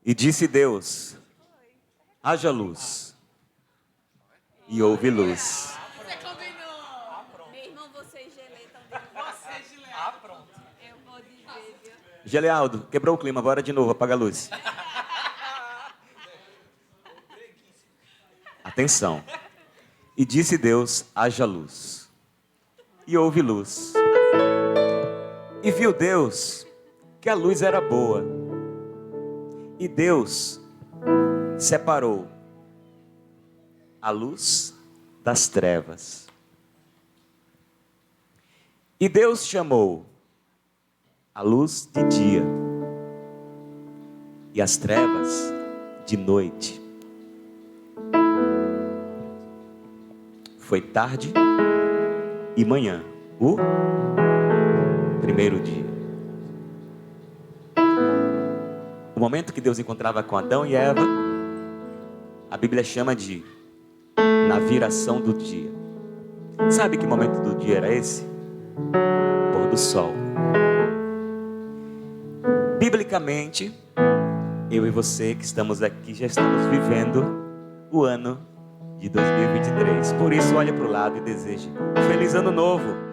E disse Deus: haja luz. E houve luz. Você combinou. Meu irmão, você e Gelé estão dentro. Você, Gelé. Pronto. Eu vou dizer, viu? Gelealdo, quebrou o clima, bora de novo, apaga a luz. Atenção. E disse Deus: haja luz. E houve luz. E viu Deus que a luz era boa. E Deus separou a luz das trevas. E Deus chamou a luz de dia e as trevas de noite. Foi tarde e manhã, o primeiro dia. O momento que Deus encontrava com Adão e Eva, a Bíblia chama de na viração do dia. Sabe que momento do dia era esse? Pôr do sol. Biblicamente, eu e você que estamos aqui já estamos vivendo o ano de 2023. Por isso, olhe para o lado e deseje um feliz ano novo.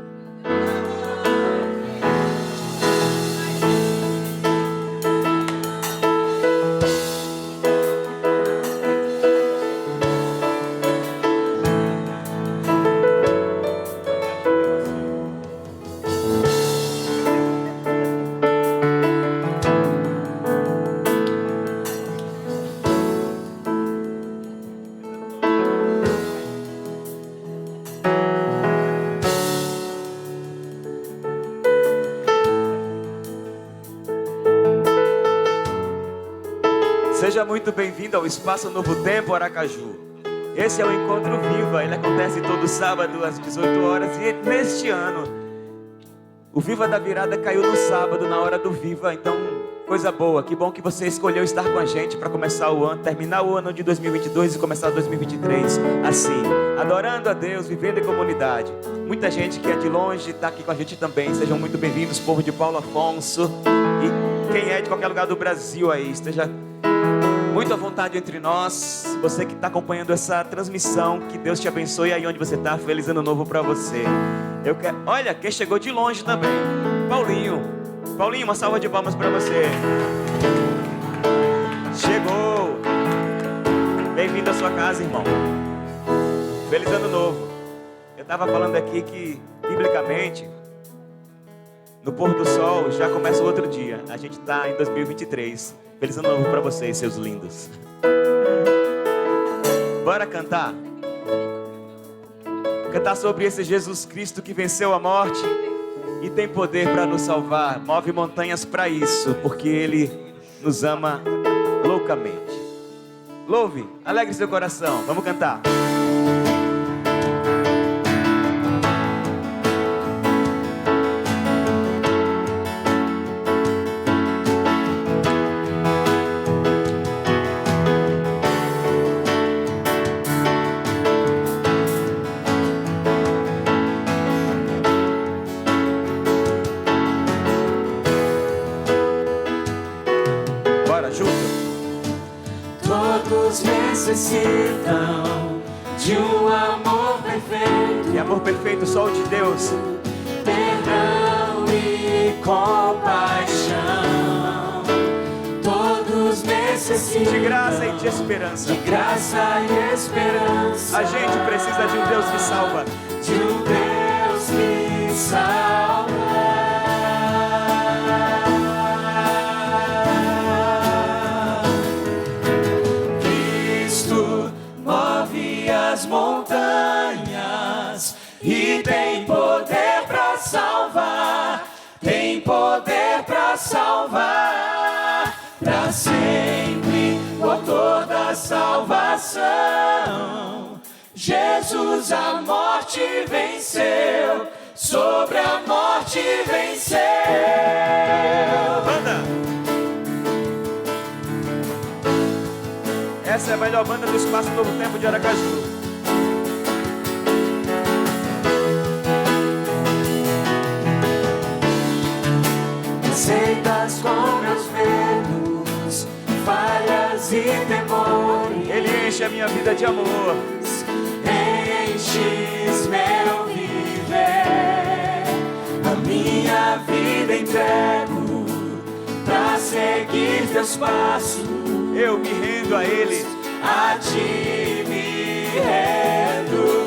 Seja muito bem-vindo ao Espaço Novo Tempo Aracaju. Esse é o Encontro Viva, ele acontece todo sábado às 18 horas e neste ano o Viva da Virada caiu no sábado na hora do Viva, então coisa boa, que bom que você escolheu estar com a gente para começar o ano, terminar o ano de 2022 e começar 2023 assim, adorando a Deus, vivendo em comunidade. Muita gente que é de longe está aqui com a gente também, sejam muito bem-vindos, povo de Paulo Afonso e quem é de qualquer lugar do Brasil aí, esteja muito à vontade entre nós. Você que está acompanhando essa transmissão, que Deus te abençoe aí onde você está. Feliz ano novo para você. Olha, quem chegou de longe também, Paulinho, uma salva de palmas para você. Chegou. Bem-vindo à sua casa, irmão. Feliz ano novo. Eu estava falando aqui que, biblicamente, no pôr do sol já começa o outro dia. A gente está em 2023. Feliz ano novo para vocês, seus lindos. Bora cantar? Cantar sobre esse Jesus Cristo que venceu a morte e tem poder para nos salvar. Move montanhas para isso, porque Ele nos ama loucamente. Louve, alegre seu coração. Vamos cantar. Necessitam de um amor perfeito. E amor perfeito só o de Deus. Perdão e compaixão. Todos necessitam de graça e de esperança. De graça e esperança. A gente precisa de um Deus que salva. De um Deus que salva. As montanhas e tem poder para salvar, tem poder para salvar, para sempre o autor da salvação. Jesus a morte venceu, sobre a morte venceu. Banda. Essa é a melhor banda do Espaço Novo Tempo de Aracaju. Receitas com meus medos, falha medos e temores. Ele enche a minha vida de amor. Enches meu viver, a minha vida entrego pra seguir teus passos. Eu me rendo a Ele. A ti me rendo.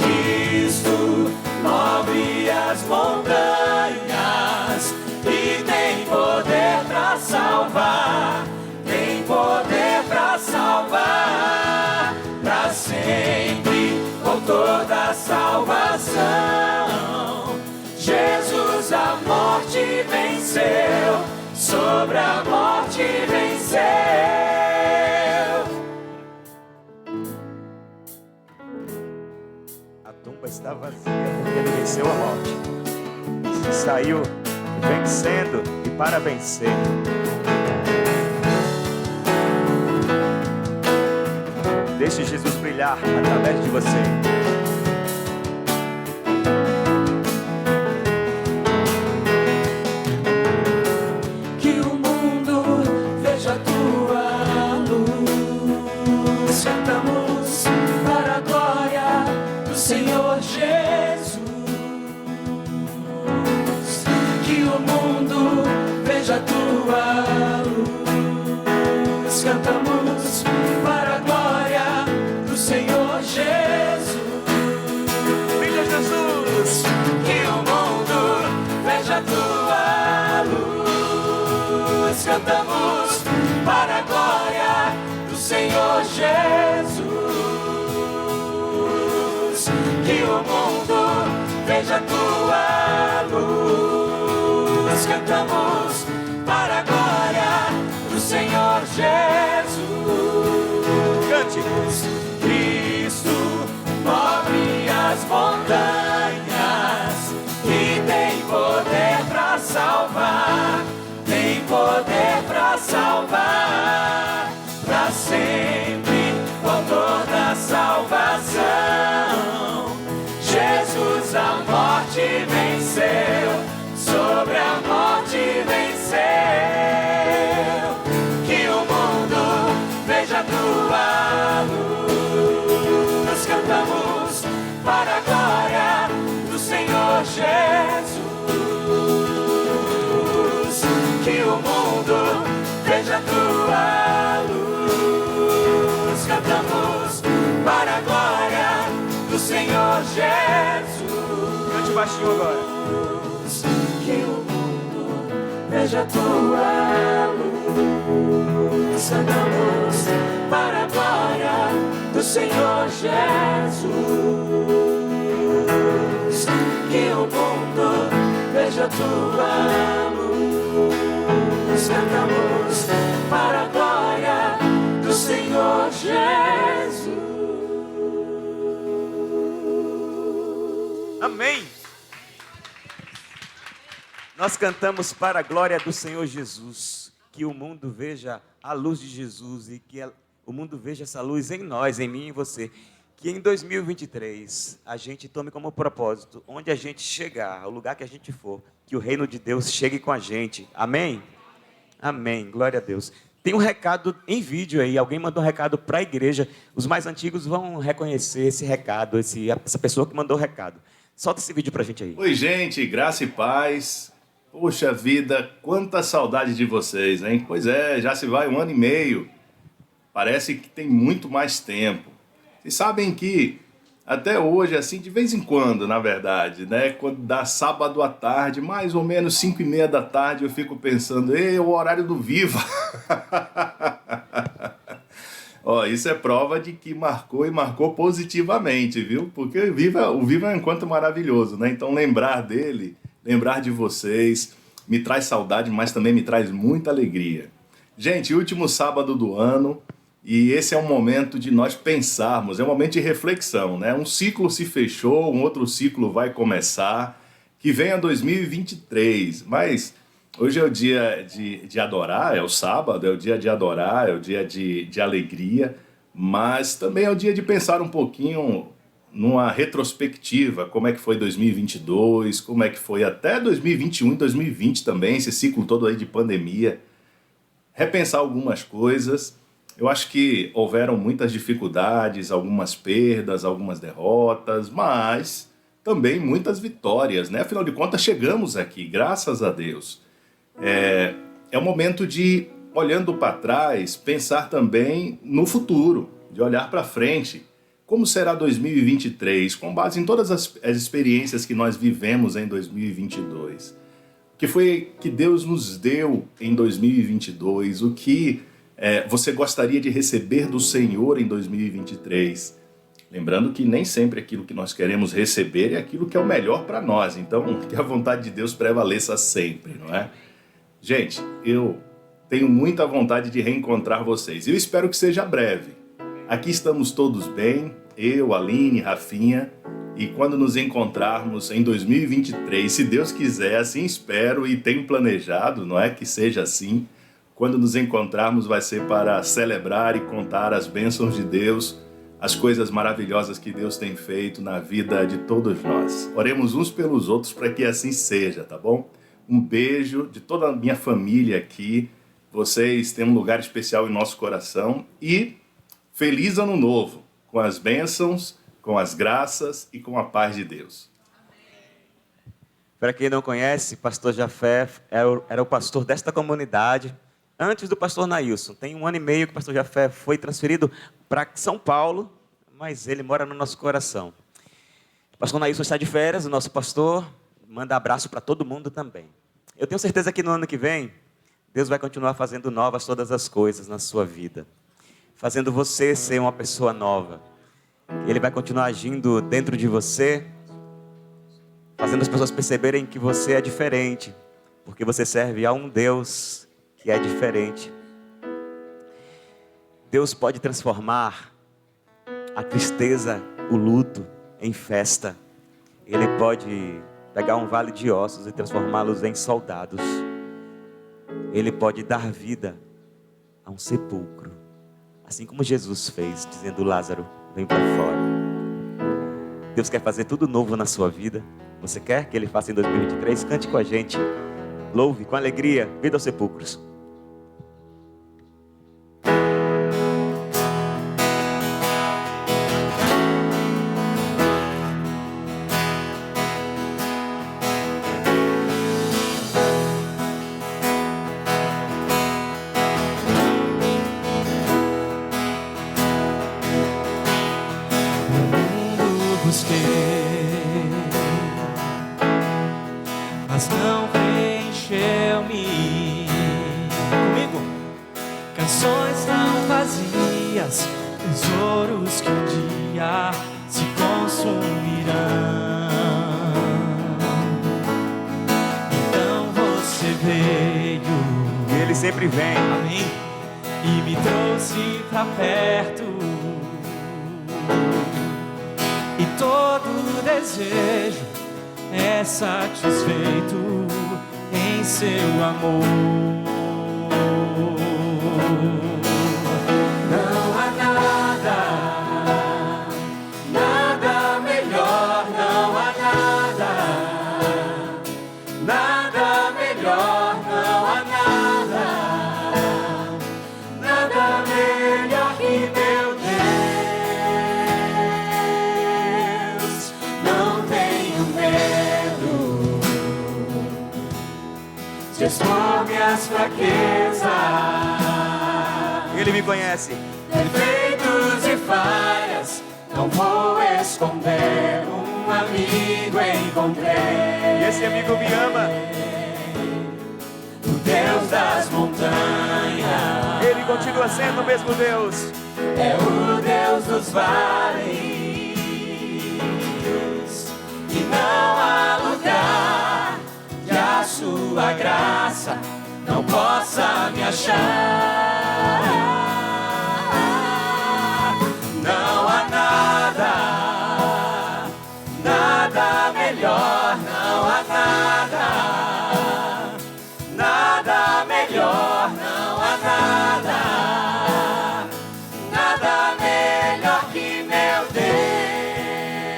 Cristo move as montanhas e tem poder pra salvar, tem poder pra salvar, pra sempre, com toda a salvação. Jesus a morte venceu, sobre a morte venceu. A tumba está vazia porque Ele venceu a morte. Saiu vencendo e para vencer. Deixe Jesus brilhar através de você. Que o mundo veja a tua luz. Cantamos para a glória do Senhor Jesus. Que o mundo veja a tua luz. Cantamos para a glória do Senhor Jesus. Brilha Jesus! Que o mundo veja a tua luz. Cantamos para a glória do Senhor Jesus. Que o mundo veja a tua luz. Cantamos para a glória do Senhor Jesus. Cante! Cristo move as montanhas e tem poder pra salvar, tem poder pra salvar, pra sempre, com toda a salvação. Jesus a morte venceu, sobre a morte venceu. Que o mundo veja a tua luz. Cantamos para a glória do Senhor Jesus. Que o mundo veja a tua luz. Cantamos para a glória do Senhor Jesus. Cante baixinho agora. Que o mundo veja a tua luz. Cantamos para a glória do Senhor Jesus. Que o mundo veja a tua luz. Cantamos para a glória do Senhor Jesus. Amém! Nós cantamos para a glória do Senhor Jesus. Que o mundo veja a luz de Jesus e que o mundo veja essa luz em nós, em mim e em você. Que em 2023 a gente tome como propósito, onde a gente chegar, ao lugar que a gente for, que o reino de Deus chegue com a gente. Amém? Amém. Glória a Deus. Tem um recado em vídeo aí, alguém mandou um recado para a igreja. Os mais antigos vão reconhecer esse recado, essa pessoa que mandou o recado. Solta esse vídeo para a gente aí. Oi, gente, graça e paz. Poxa vida, quanta saudade de vocês, hein? Pois é, já se vai 1 ano e meio. Parece que tem muito mais tempo. Vocês sabem que até hoje, assim, de vez em quando, na verdade, né? Quando dá sábado à tarde, mais ou menos 5:30 da tarde, eu fico pensando, é o horário do Viva. Ó, isso é prova de que marcou e marcou positivamente, viu? Porque o Viva é um encontro maravilhoso, né? Então lembrar dele, lembrar de vocês, me traz saudade, mas também me traz muita alegria. Gente, último sábado do ano, e esse é um momento de nós pensarmos, é um momento de reflexão, né? Um ciclo se fechou, um outro ciclo vai começar, que venha 2023, mas hoje é o dia de adorar, é o sábado, é o dia de adorar, é o dia de alegria, mas também é o dia de pensar um pouquinho numa retrospectiva, como é que foi 2022, como é que foi até 2021 e 2020 também, esse ciclo todo aí de pandemia. Repensar algumas coisas. Eu acho que houveram muitas dificuldades, algumas perdas, algumas derrotas, mas também muitas vitórias, né? Afinal de contas, chegamos aqui, graças a Deus. É um momento de, olhando para trás, pensar também no futuro, de olhar para frente. Como será 2023, com base em todas as experiências que nós vivemos em 2022? O que foi que Deus nos deu em 2022? O que você gostaria de receber do Senhor em 2023? Lembrando que nem sempre aquilo que nós queremos receber é aquilo que é o melhor para nós. Então, que a vontade de Deus prevaleça sempre, não é? Gente, eu tenho muita vontade de reencontrar vocês. Eu espero que seja breve. Aqui estamos todos bem, eu, Aline, Rafinha, e quando nos encontrarmos em 2023, se Deus quiser, assim espero e tenho planejado, não é que seja assim, quando nos encontrarmos vai ser para celebrar e contar as bênçãos de Deus, as coisas maravilhosas que Deus tem feito na vida de todos nós. Oremos uns pelos outros para que assim seja, tá bom? Um beijo de toda a minha família aqui, vocês têm um lugar especial em nosso coração e feliz ano novo, com as bênçãos, com as graças e com a paz de Deus. Para quem não conhece, pastor Jafé era o pastor desta comunidade antes do pastor Nailson. Tem 1 ano e meio que o pastor Jafé foi transferido para São Paulo, mas ele mora no nosso coração. O pastor Nailson está de férias, o nosso pastor, manda abraço para todo mundo também. Eu tenho certeza que no ano que vem, Deus vai continuar fazendo novas todas as coisas na sua vida, fazendo você ser uma pessoa nova. Ele vai continuar agindo dentro de você, fazendo as pessoas perceberem que você é diferente, porque você serve a um Deus que é diferente. Deus pode transformar a tristeza, o luto, em festa. Ele pode pegar um vale de ossos e transformá-los em soldados. Ele pode dar vida a um sepulcro, assim como Jesus fez, dizendo: Lázaro, vem para fora. Deus quer fazer tudo novo na sua vida. Você quer que Ele faça em 2023? Cante com a gente. Louve com alegria. Vida aos sepulcros. Mas não preencheu-me. Comigo. Canções tão vazias, tesouros que um dia se consumirão. Então você veio, E Ele sempre vem. amém, e me trouxe pra perto. E todo desejo é satisfeito em seu amor. Não há nada, nada melhor. Não há nada, nada melhor. Não há nada, nada melhor que meu Deus. Não tenho medo de expor minhas fraquezas. Ele me conhece. Defeitos e falhas, não vou esconder. Um amigo encontrei. E esse amigo me ama. O Deus das montanhas. Ele continua sendo o mesmo Deus. É o Deus dos vales. E não há lugar que a sua graça não possa me achar. Não há nada, nada melhor. Não há nada, nada melhor. Não há nada, nada melhor que meu Deus.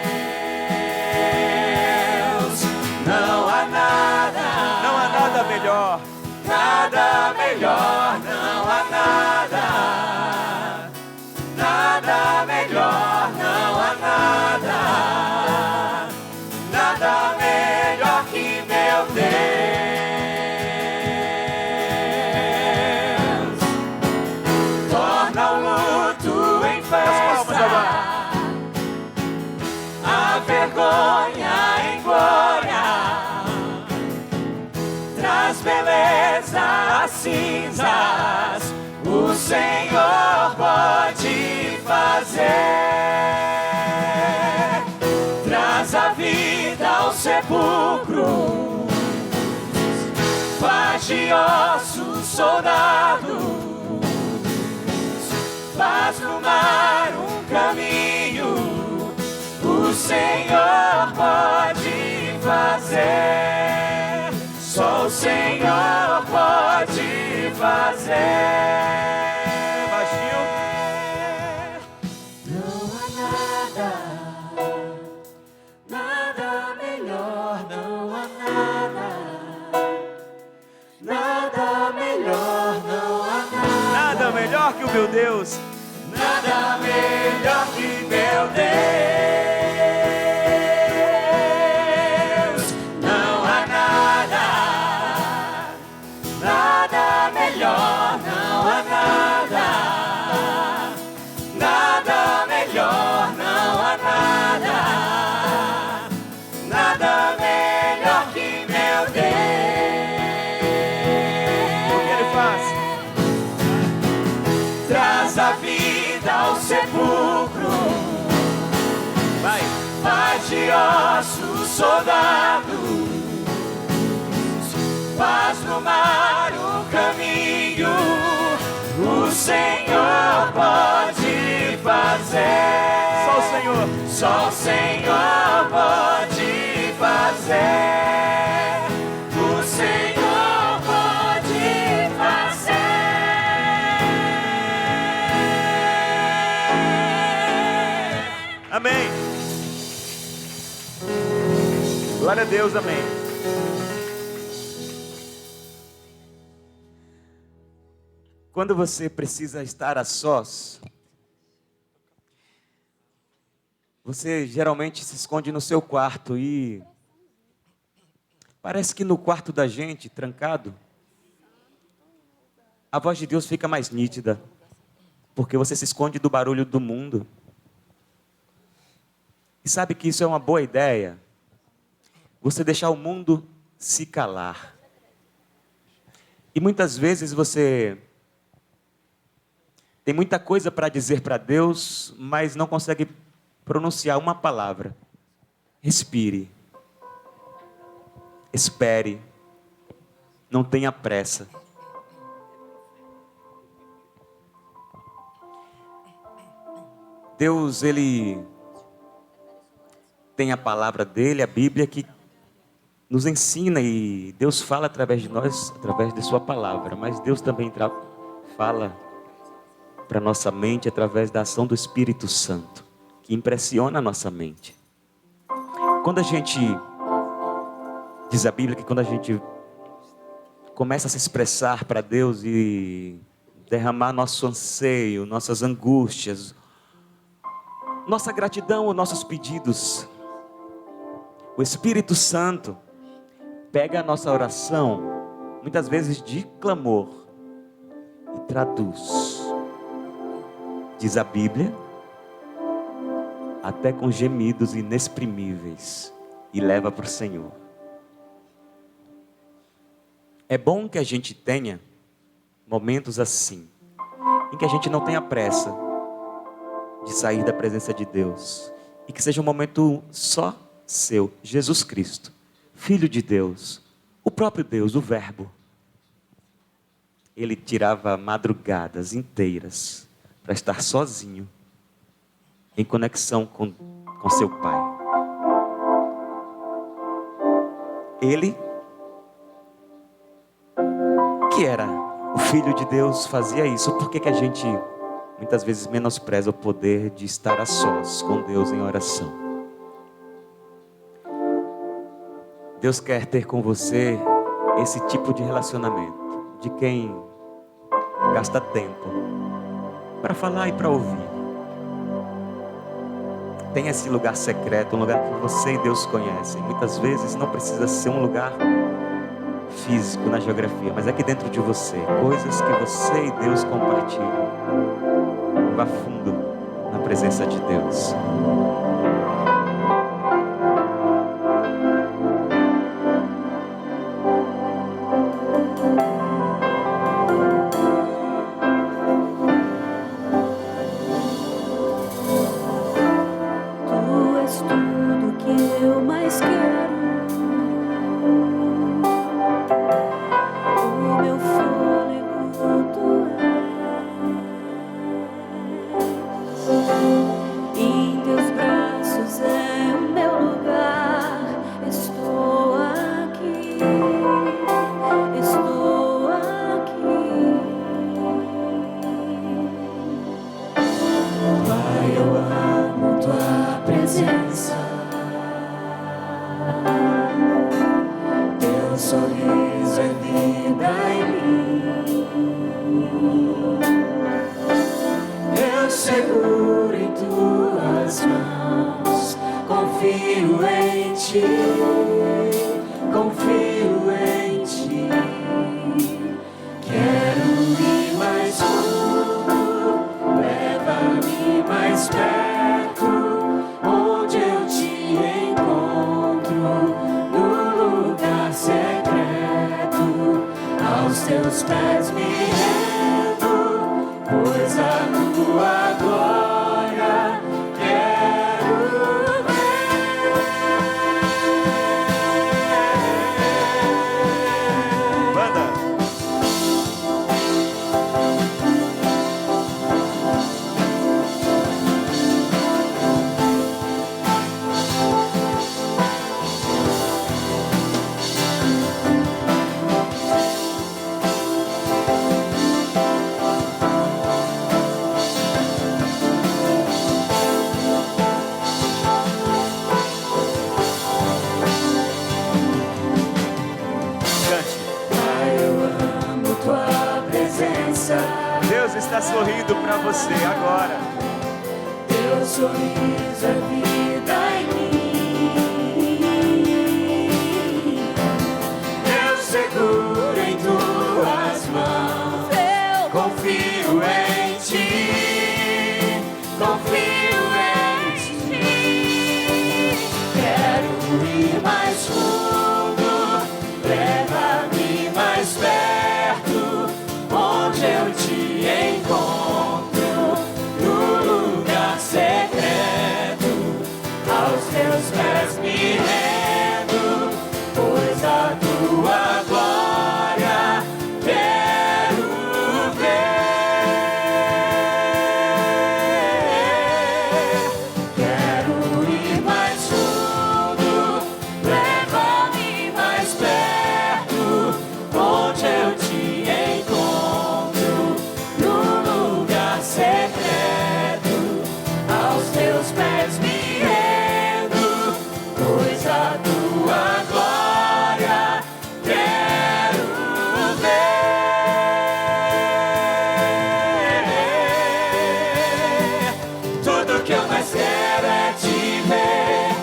a vergonha em glória, traz beleza às cinzas, o Senhor pode fazer. Traz a vida ao sepulcro, faz de ossos soldados, faz no mar um caminho, o Senhor pode fazer, só o Senhor pode fazer. Baixinho. Não há nada, nada melhor, não há nada, nada melhor, não há nada. Nada melhor que o meu Deus. Nada melhor que meu Deus. Não há nada, nada melhor, não há nada, nada melhor, não há nada, nada melhor que meu Deus. O que ele faz? Traz a vida ao sepulcro, Vai. faz de ossos soldados, faz no mar o caminho, o Senhor pode fazer. Só o Senhor. Só o Senhor pode fazer. O Senhor pode fazer. Amém. Glória a Deus, amém. Quando você precisa estar a sós, você geralmente se esconde no seu quarto e parece que no quarto da gente, trancado, a voz de Deus fica mais nítida, porque você se esconde do barulho do mundo. E sabe que isso é uma boa ideia? Você deixar o mundo se calar. E muitas vezes você tem muita coisa para dizer para Deus, mas não consegue pronunciar uma palavra. Respire. Espere. Não tenha pressa. Deus, Ele tem a palavra dele, a Bíblia, que nos ensina, e Deus fala através de nós, através de sua palavra, mas Deus também fala para nossa mente através da ação do Espírito Santo, que impressiona a nossa mente. Quando a gente, diz a Bíblia que quando a gente começa a se expressar para Deus e derramar nosso anseio, nossas angústias, nossa gratidão, nossos pedidos, o Espírito Santo pega a nossa oração, muitas vezes de clamor, e traduz, diz a Bíblia, até com gemidos inexprimíveis, e leva para o Senhor. É bom que a gente tenha momentos assim, em que a gente não tenha pressa de sair da presença de Deus, e que seja um momento só seu. Jesus Cristo, Filho de Deus, o próprio Deus, o Verbo, ele tirava madrugadas inteiras para estar sozinho, em conexão com seu Pai. Ele, que era o Filho de Deus, fazia isso. Por que a gente muitas vezes menospreza o poder de estar a sós com Deus em oração? Deus quer ter com você esse tipo de relacionamento, de quem gasta tempo para falar e para ouvir. Tem esse lugar secreto, um lugar que você e Deus conhecem. Muitas vezes não precisa ser um lugar físico na geografia, mas aqui dentro de você, coisas que você e Deus compartilham. Vá fundo na presença de Deus. confio em ti, confio em ti. Quero ir mais fundo, leva-me mais perto, onde eu te encontro, no lugar secreto. Aos teus pés me rendo, pois a tua glória quero ver. Banda. Deus está sorrindo para você agora. Teu sorriso é vida em mim. Eu seguro em tuas mãos. Eu confio em ti. Confio em ti. Quero ir mais fundo. Leva-me mais perto, onde eu te encontro, no lugar secreto. Aos teus pés me rendo, pois a tua glória quero ver. Quero ir mais fundo, leva-me mais perto, onde eu te encontro, no lugar secreto. Aos teus pés me rendo, pois a tua glória quero ver. Tudo que eu mais quero é te ver,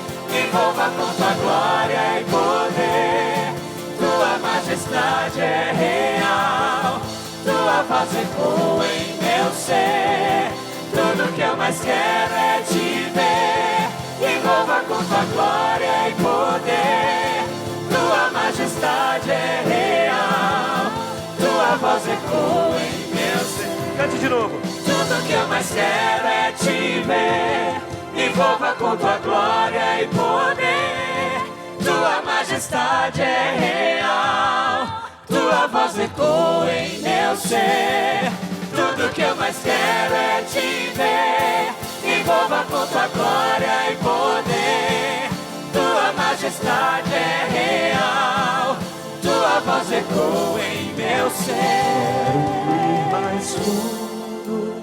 envolva com tua glória e poder. Tua majestade é real, tua voz ecoa em meu ser. Tudo que eu mais quero é te ver, envolva com tua glória e poder. Tua majestade é real, tua voz ecoa em meu ser. Cante de novo. Tudo que eu mais quero é te ver, envolva com tua glória e poder. Tua majestade é real, tua voz ecoa em meu ser. Tudo que eu mais quero é te ver, envolva com tua glória e poder. Tua majestade é real, tua voz ecoa em meu ser. Quero ir mais fundo,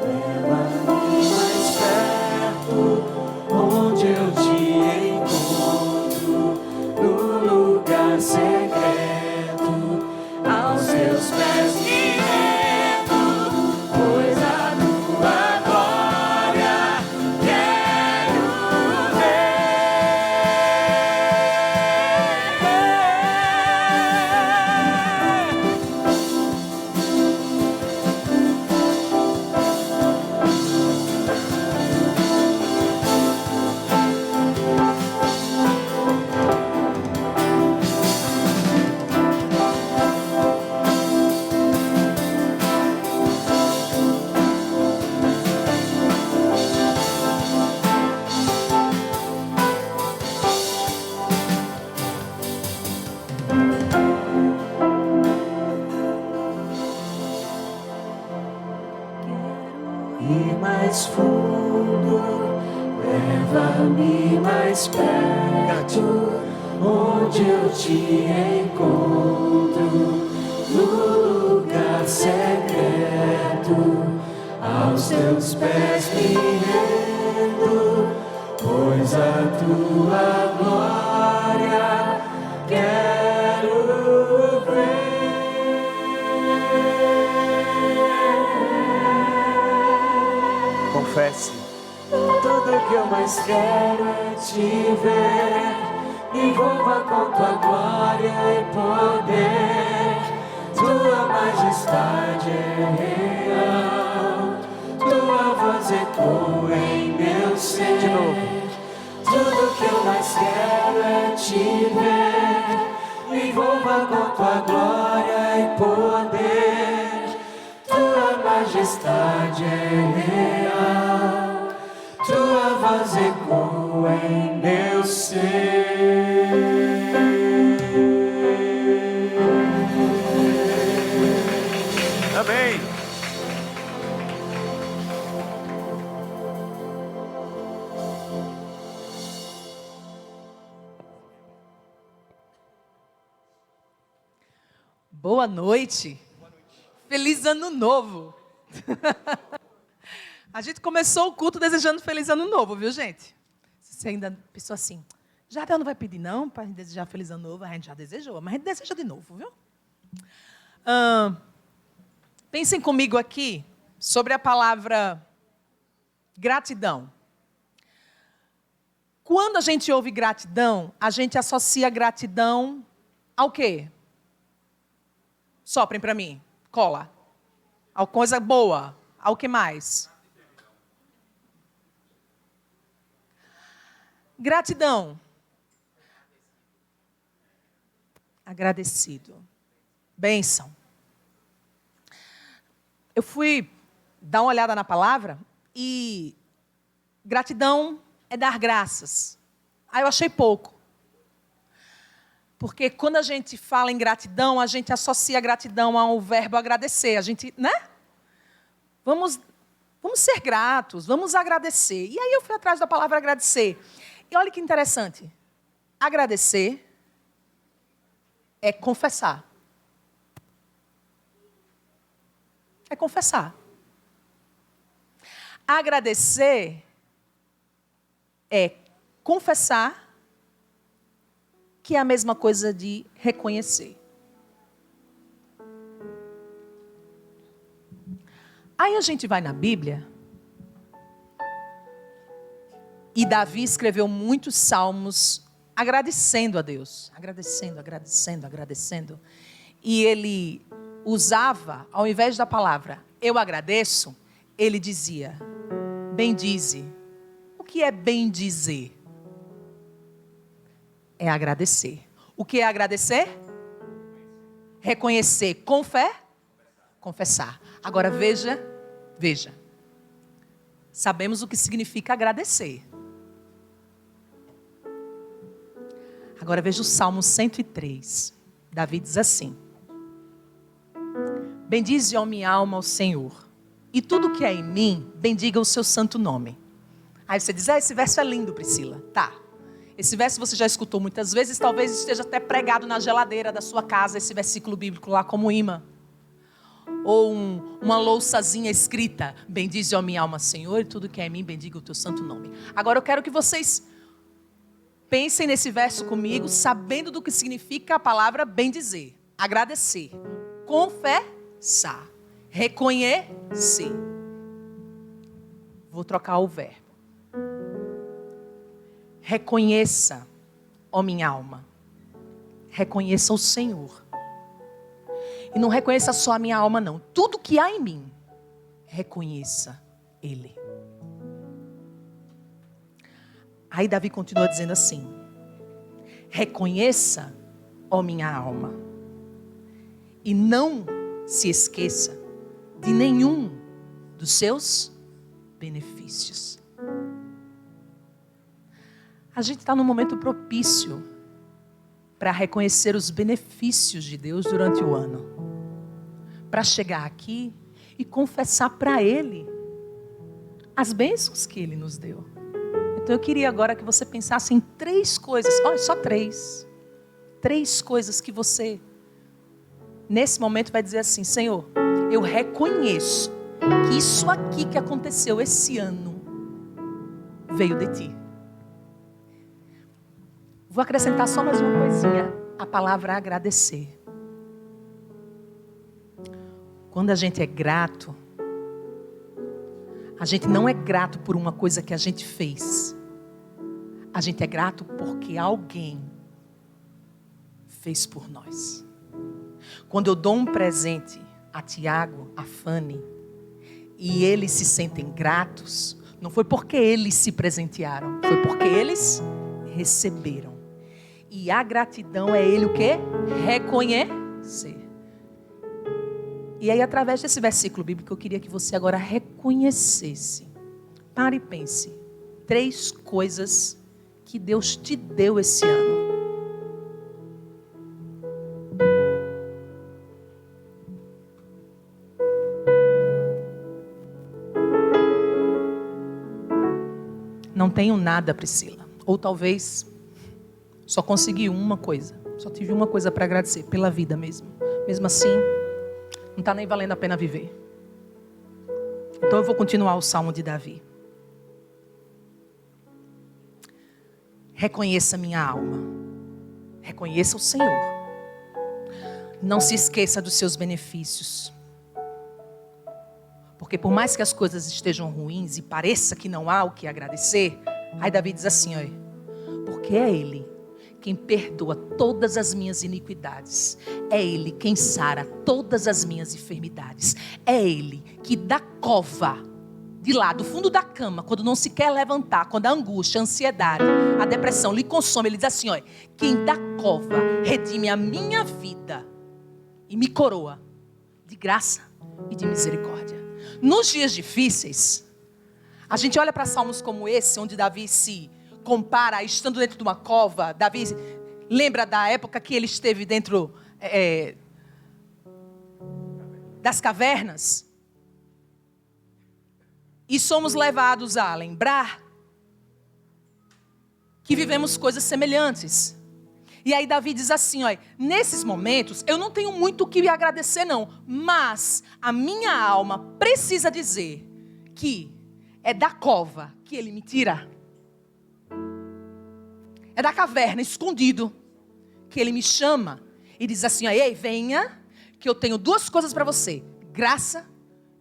leva-me mais perto, onde eu te encontro, no lugar secreto. Aos teus pés me rendo, pois a tua glória quero ir mais fundo, leva-me mais perto, onde eu te encontro, no lugar secreto. Aos teus pés me rendo, pois a tua glória quero ver. Confesse. Tudo Tudo que eu mais quero é te ver, envolva com tua glória e poder. Tua majestade é real, tua voz ecoa em meu ser. De novo. Tudo que eu mais quero é te ver, envolva com tua glória e poder. Tua majestade é real, tua voz ecoa em meu ser. Amém. Boa noite. Feliz ano novo. A gente começou o culto desejando feliz ano novo, viu, gente? Você ainda pensou assim, Jardel não vai pedir não para a gente desejar feliz ano novo? A gente já desejou, mas a gente deseja de novo, viu? Pensem comigo aqui sobre a palavra gratidão. Quando a gente ouve gratidão, a gente associa gratidão ao quê? Soprem para mim. Cola. Ao coisa boa. Ao que mais? Gratidão. Agradecido. Bênção. Eu fui dar uma olhada na palavra e gratidão é dar graças. Aí eu achei pouco. Porque quando a gente fala em gratidão, a gente associa a gratidão ao verbo agradecer. A gente, né? Vamos ser gratos, vamos agradecer. E aí eu fui atrás da palavra agradecer. E olha que interessante. Agradecer é confessar. É confessar. Agradecer é confessar, que é a mesma coisa de reconhecer. Aí a gente vai na Bíblia, e Davi escreveu muitos salmos agradecendo a Deus. Agradecendo, agradecendo, agradecendo. E ele usava, ao invés da palavra eu agradeço, ele dizia, bendize. O que é bendizer? É agradecer. O que é agradecer? Reconhecer. Com fé? Confessar. Agora veja. Sabemos o que significa agradecer. Agora veja o Salmo 103. Davi diz assim: bendize, ó minha alma, ao Senhor, e tudo que é em mim, bendiga o seu santo nome. Aí você diz, esse verso é lindo, Priscila. Tá. Esse verso você já escutou muitas vezes, talvez esteja até pregado na geladeira da sua casa, esse versículo bíblico lá como imã. Ou uma louçazinha escrita, bendize, ó minha alma, Senhor, e tudo que é em mim, bendiga o teu santo nome. Agora eu quero que vocês pensem nesse verso comigo, sabendo do que significa a palavra bendizer, agradecer, confessar, reconhecer. Vou trocar o verbo. Reconheça, ó minha alma. Reconheça o Senhor. E não reconheça só a minha alma, não. Tudo que há em mim, reconheça Ele. Aí Davi continua dizendo assim: reconheça, ó minha alma, e não se esqueça de nenhum dos seus benefícios. A gente está num momento propício para reconhecer os benefícios de Deus durante o ano. Para chegar aqui e confessar para Ele as bênçãos que Ele nos deu. Então eu queria agora que você pensasse em 3 coisas, olha, só 3. 3 coisas que você, nesse momento, vai dizer assim: Senhor, eu reconheço que isso aqui que aconteceu esse ano veio de Ti. Vou acrescentar só mais uma coisinha, a palavra agradecer. Quando a gente é grato, A gente não é grato por uma coisa que a gente fez. A gente é grato porque alguém fez por nós. Quando eu dou um presente a Tiago, a Fanny, e eles se sentem gratos, não foi porque eles se presentearam, foi porque eles receberam. E a gratidão é ele o quê? Reconhecer. E aí, através desse versículo bíblico, eu queria que você agora reconhecesse. Pare e pense. 3 coisas que Deus te deu esse ano. Não tenho nada, Priscila. Ou talvez só consegui uma coisa. Só tive uma coisa para agradecer, pela vida mesmo. Mesmo assim, não está nem valendo a pena viver. Então eu vou continuar o Salmo de Davi. Reconheça minha alma. Reconheça o Senhor. Não se esqueça dos seus benefícios. Porque por mais que as coisas estejam ruins e pareça que não há o que agradecer, aí Davi diz assim, olha, porque é Ele quem perdoa todas as minhas iniquidades. É Ele quem sara todas as minhas enfermidades. É Ele que da cova, de lá, do fundo da cama, quando não se quer levantar, quando a angústia, a ansiedade, a depressão lhe consome, Ele diz assim, olha, quem da cova redime a minha vida e me coroa de graça e de misericórdia. Nos dias difíceis, a gente olha para salmos como esse, onde Davi se compara, estando dentro de uma cova. Davi lembra da época que ele esteve dentro das cavernas. E somos levados a lembrar que vivemos coisas semelhantes. E aí Davi diz assim, olha, nesses momentos eu não tenho muito o que agradecer não, mas a minha alma precisa dizer que é da cova que Ele me tira. É da caverna, escondido, que Ele me chama e diz assim, olha, ei, venha, que eu tenho 2 coisas para você, graça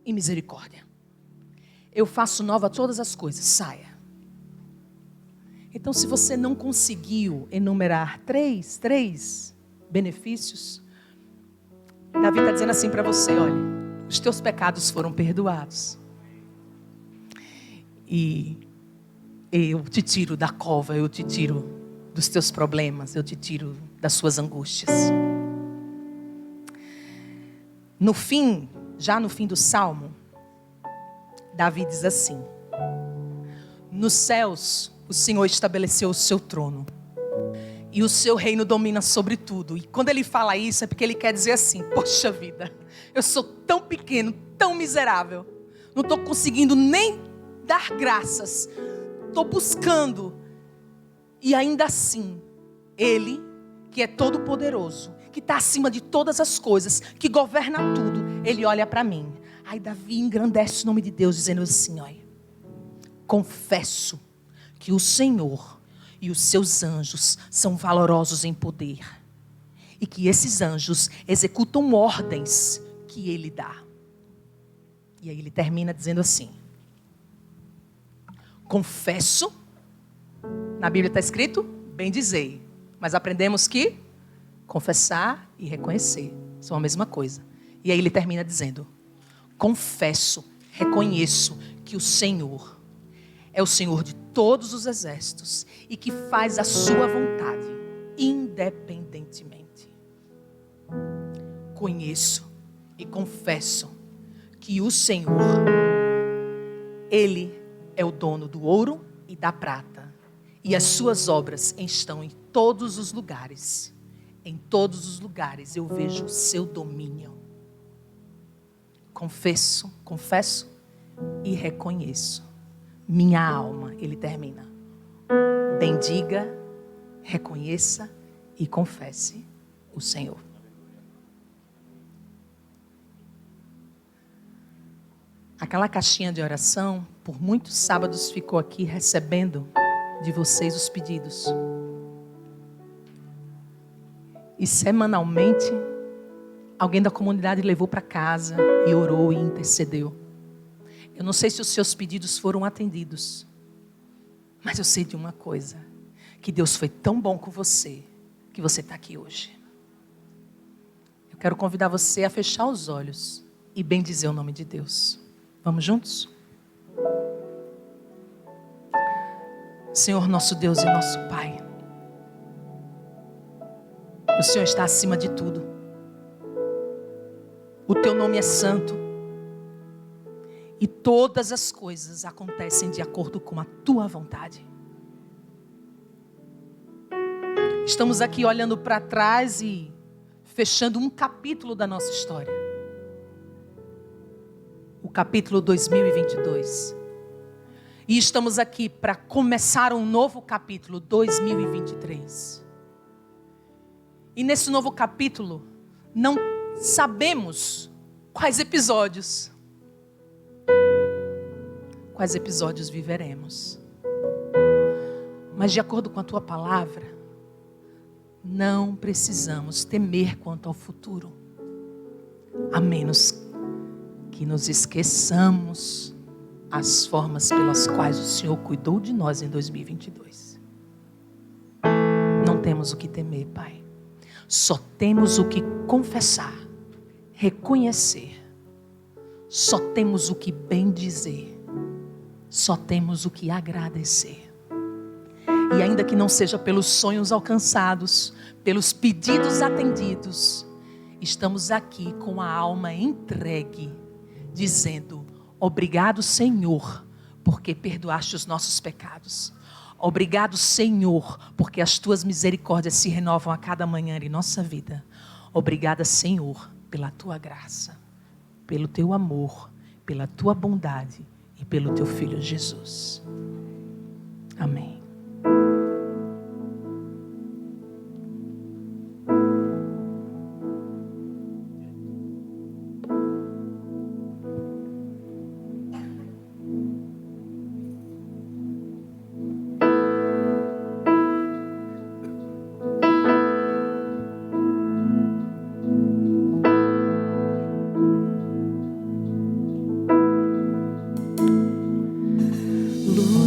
e misericórdia. Eu faço nova todas as coisas, saia. Então, se você não conseguiu enumerar 3 benefícios, Davi está dizendo assim para você, olha, os teus pecados foram perdoados. E eu te tiro da cova, eu te tiro dos teus problemas, eu te tiro das suas angústias. No fim, já no fim do Salmo, Davi diz assim, nos céus o Senhor estabeleceu o seu trono. E o seu reino domina sobre tudo. E quando ele fala isso, é porque ele quer dizer assim, poxa vida, eu sou tão pequeno, tão miserável. Não estou conseguindo nem dar graças. Estou buscando. E ainda assim, Ele, que é todo poderoso, que está acima de todas as coisas, que governa tudo, Ele olha para mim. Aí Davi engrandece o nome de Deus, dizendo assim, olha, confesso que o Senhor e os seus anjos são valorosos em poder. E que esses anjos executam ordens que Ele dá. E aí ele termina dizendo assim. Confesso. Na Bíblia está escrito, bendizei. Mas aprendemos que confessar e reconhecer são a mesma coisa. E aí ele termina dizendo. Confesso, reconheço que o Senhor é o Senhor de todos os exércitos e que faz a sua vontade, independentemente. Conheço e confesso que o Senhor, Ele é o dono do ouro e da prata, e as suas obras estão em todos os lugares. Em todos os lugares eu vejo o seu domínio. Confesso e reconheço. Minha alma, ele termina. Bendiga, reconheça e confesse o Senhor. Aquela caixinha de oração, por muitos sábados ficou aqui recebendo de vocês os pedidos. E semanalmente, alguém da comunidade levou para casa e orou e intercedeu. Eu não sei se os seus pedidos foram atendidos, mas eu sei de uma coisa, que Deus foi tão bom com você, que você está aqui hoje. Eu quero convidar você a fechar os olhos e bendizer o nome de Deus. Vamos juntos? Senhor, nosso Deus e nosso Pai, o Senhor está acima de tudo. O teu nome é santo. E todas as coisas acontecem de acordo com a tua vontade. Estamos aqui olhando para trás e fechando um capítulo da nossa história. O capítulo 2022. E estamos aqui para começar um novo capítulo, 2023. E nesse novo capítulo, não sabemos quais episódios viveremos. Mas de acordo com a tua palavra, não precisamos temer quanto ao futuro, a menos que nos esqueçamos as formas pelas quais o Senhor cuidou de nós em 2022. Não temos o que temer, Pai. Só temos o que confessar, reconhecer. Só temos o que bendizer. Só temos o que agradecer. E ainda que não seja pelos sonhos alcançados, pelos pedidos atendidos, estamos aqui com a alma entregue, dizendo: obrigado, Senhor, porque perdoaste os nossos pecados. Obrigado, Senhor, porque as tuas misericórdias se renovam a cada manhã em nossa vida. Obrigada, Senhor, pela tua graça, pelo teu amor, pela tua bondade e pelo teu Filho Jesus. Amém.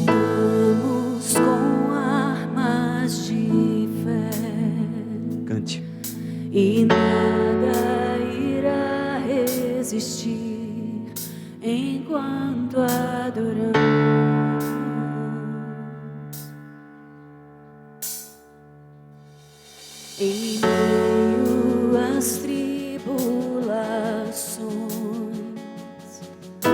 Lutamos com armas de fé. Cante. E nada irá resistir enquanto adoramos. Em meio às tribulações, o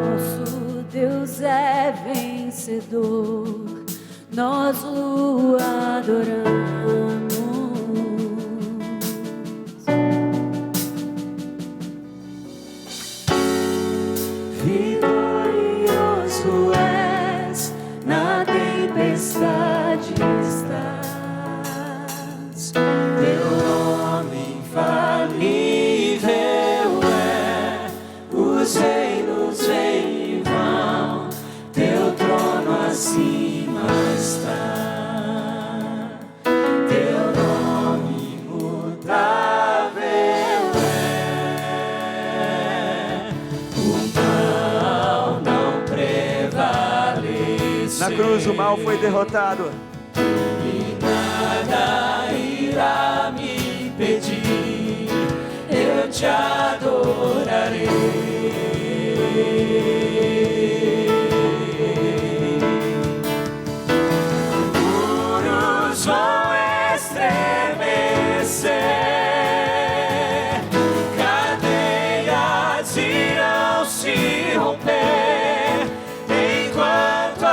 nosso Deus é vencedor, nós o adoramos. Vitorioso és, na tempestade estás. Teu nome infalível é, os reinos vêm e vão, teu trono acima está. Teu nome imutável é, o mal não prevalece. Na cruz o mal foi derrotado. Nada irá me impedir, eu te adorarei. Muros vão estremecer, cadeias irão se romper, enquanto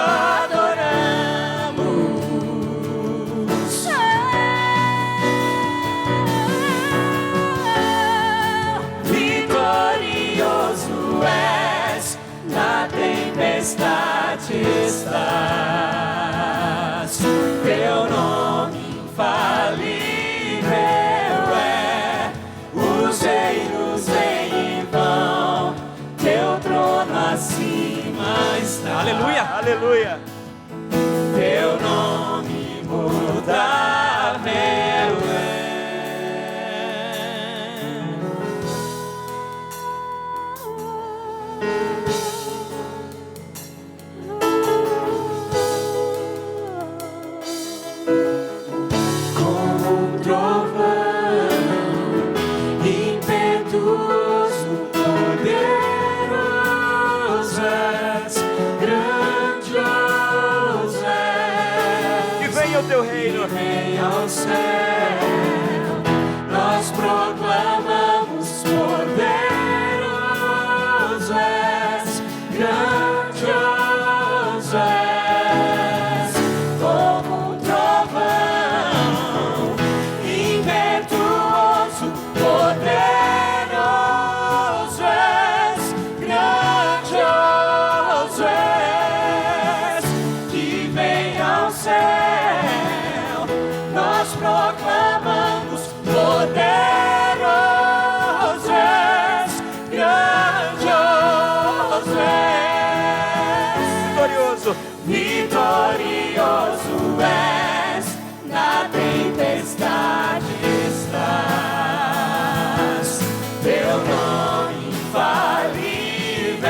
vitorioso és, na tempestade estás. Teu nome infalível é, os reinos vêm e vão, teu trono acima está. Aleluia, aleluia. Teu nome imutável é. reino. Vem ao céu, nós proclamamos poderoso és, grandioso és, como um trovão, impetuoso, poderoso és, grandioso és, que vem ao céu. Nós proclamamos poderoso és, grandioso és, Vitorioso. vitorioso és, na tempestade estás, teu nome infalível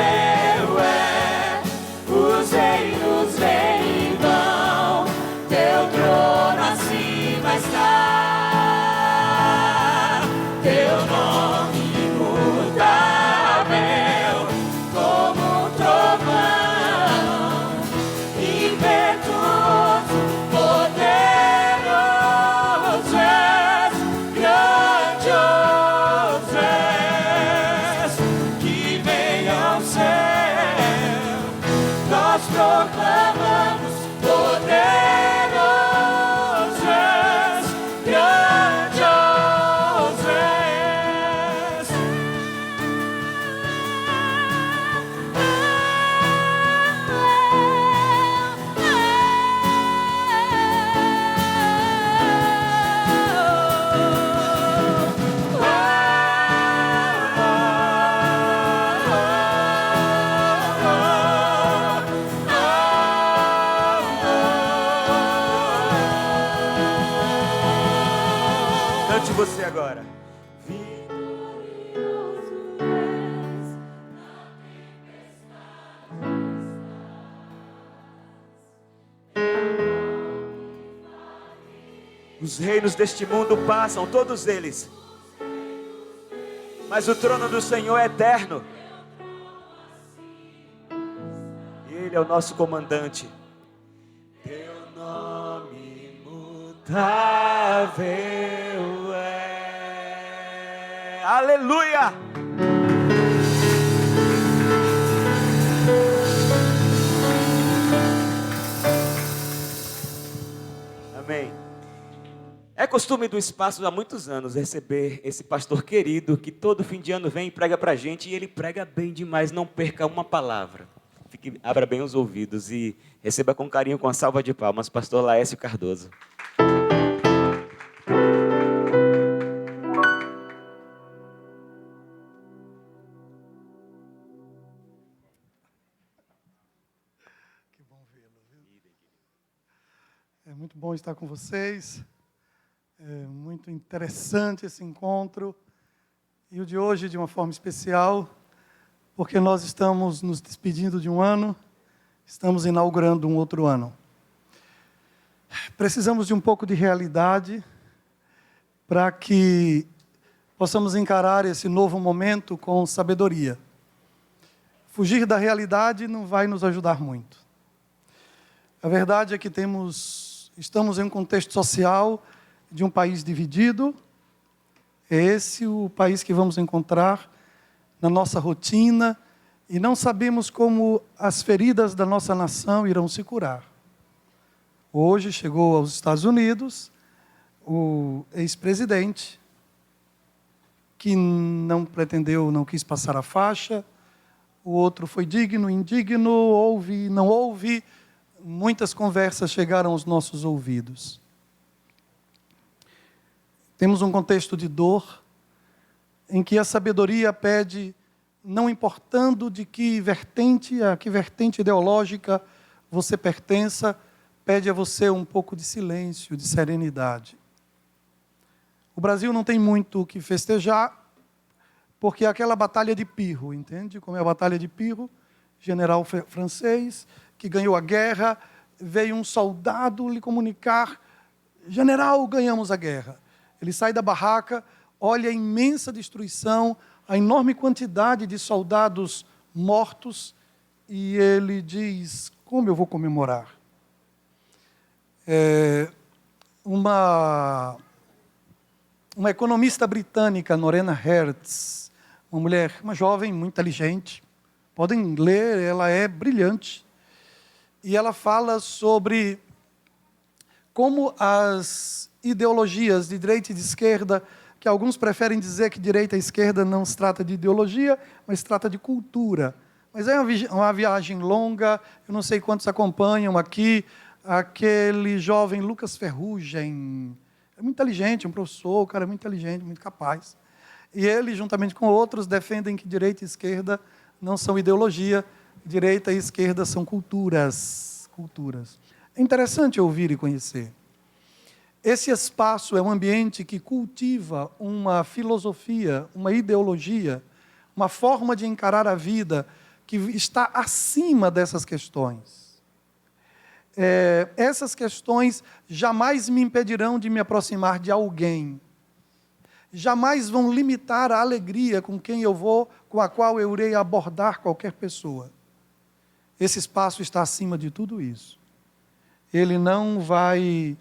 é, os reinos vêm e vão, teu trono acima está, teu nome imutável, como um trovão, impetuoso, poderoso és, grandioso és, que vem ao céu, nós proclamamos poderoso és, grandioso és. Cante você agora. Os reinos deste mundo passam, todos eles. Mas o trono do Senhor é eterno. E Ele é o nosso comandante. Teu nome imutável é. Aleluia! Amém. É costume do espaço há muitos anos receber esse pastor querido que todo fim de ano vem e prega pra gente, e ele prega bem demais, não perca uma palavra. Abra bem os ouvidos e receba com carinho, com a salva de palmas, pastor Laércio Cardoso. Que bom vê-lo, viu? É muito bom estar com vocês. É muito interessante esse encontro. E o de hoje, de uma forma especial, porque nós estamos nos despedindo de um ano, estamos inaugurando um outro ano. Precisamos de um pouco de realidade para que possamos encarar esse novo momento com sabedoria. Fugir da realidade não vai nos ajudar muito. A verdade é que estamos em um contexto social de um país dividido. É esse o país que vamos encontrar na nossa rotina e não sabemos como as feridas da nossa nação irão se curar. Hoje chegou aos Estados Unidos o ex-presidente que não quis passar a faixa, o outro foi digno, indigno, houve, não houve. Muitas conversas chegaram aos nossos ouvidos. Temos um contexto de dor, em que a sabedoria pede, não importando de a que vertente ideológica você pertença, pede a você um pouco de silêncio, de serenidade. O Brasil não tem muito o que festejar, porque é aquela batalha de Pirro, entende? Como é a batalha de Pirro, general francês, que ganhou a guerra, veio um soldado lhe comunicar: general, ganhamos a guerra. Ele sai da barraca, olha a imensa destruição, a enorme quantidade de soldados mortos, e ele diz: como eu vou comemorar? uma economista britânica, Lorena Hertz, uma jovem muito inteligente, podem ler, ela é brilhante, e ela fala sobre como as ideologias de direita e de esquerda, que alguns preferem dizer que direita e esquerda não se trata de ideologia, mas se trata de cultura. Mas é uma viagem longa, eu não sei quantos acompanham aqui, aquele jovem Lucas Ferrugem, é muito inteligente, um professor, o cara é muito inteligente, muito capaz. E ele, juntamente com outros, defendem que direita e esquerda não são ideologia, direita e esquerda são culturas. É interessante ouvir e conhecer. Esse espaço é um ambiente que cultiva uma filosofia, uma ideologia, uma forma de encarar a vida que está acima dessas questões. Essas questões jamais me impedirão de me aproximar de alguém. Jamais vão limitar a alegria com quem eu vou, com a qual eu irei abordar qualquer pessoa. Esse espaço está acima de tudo isso. Ele não vai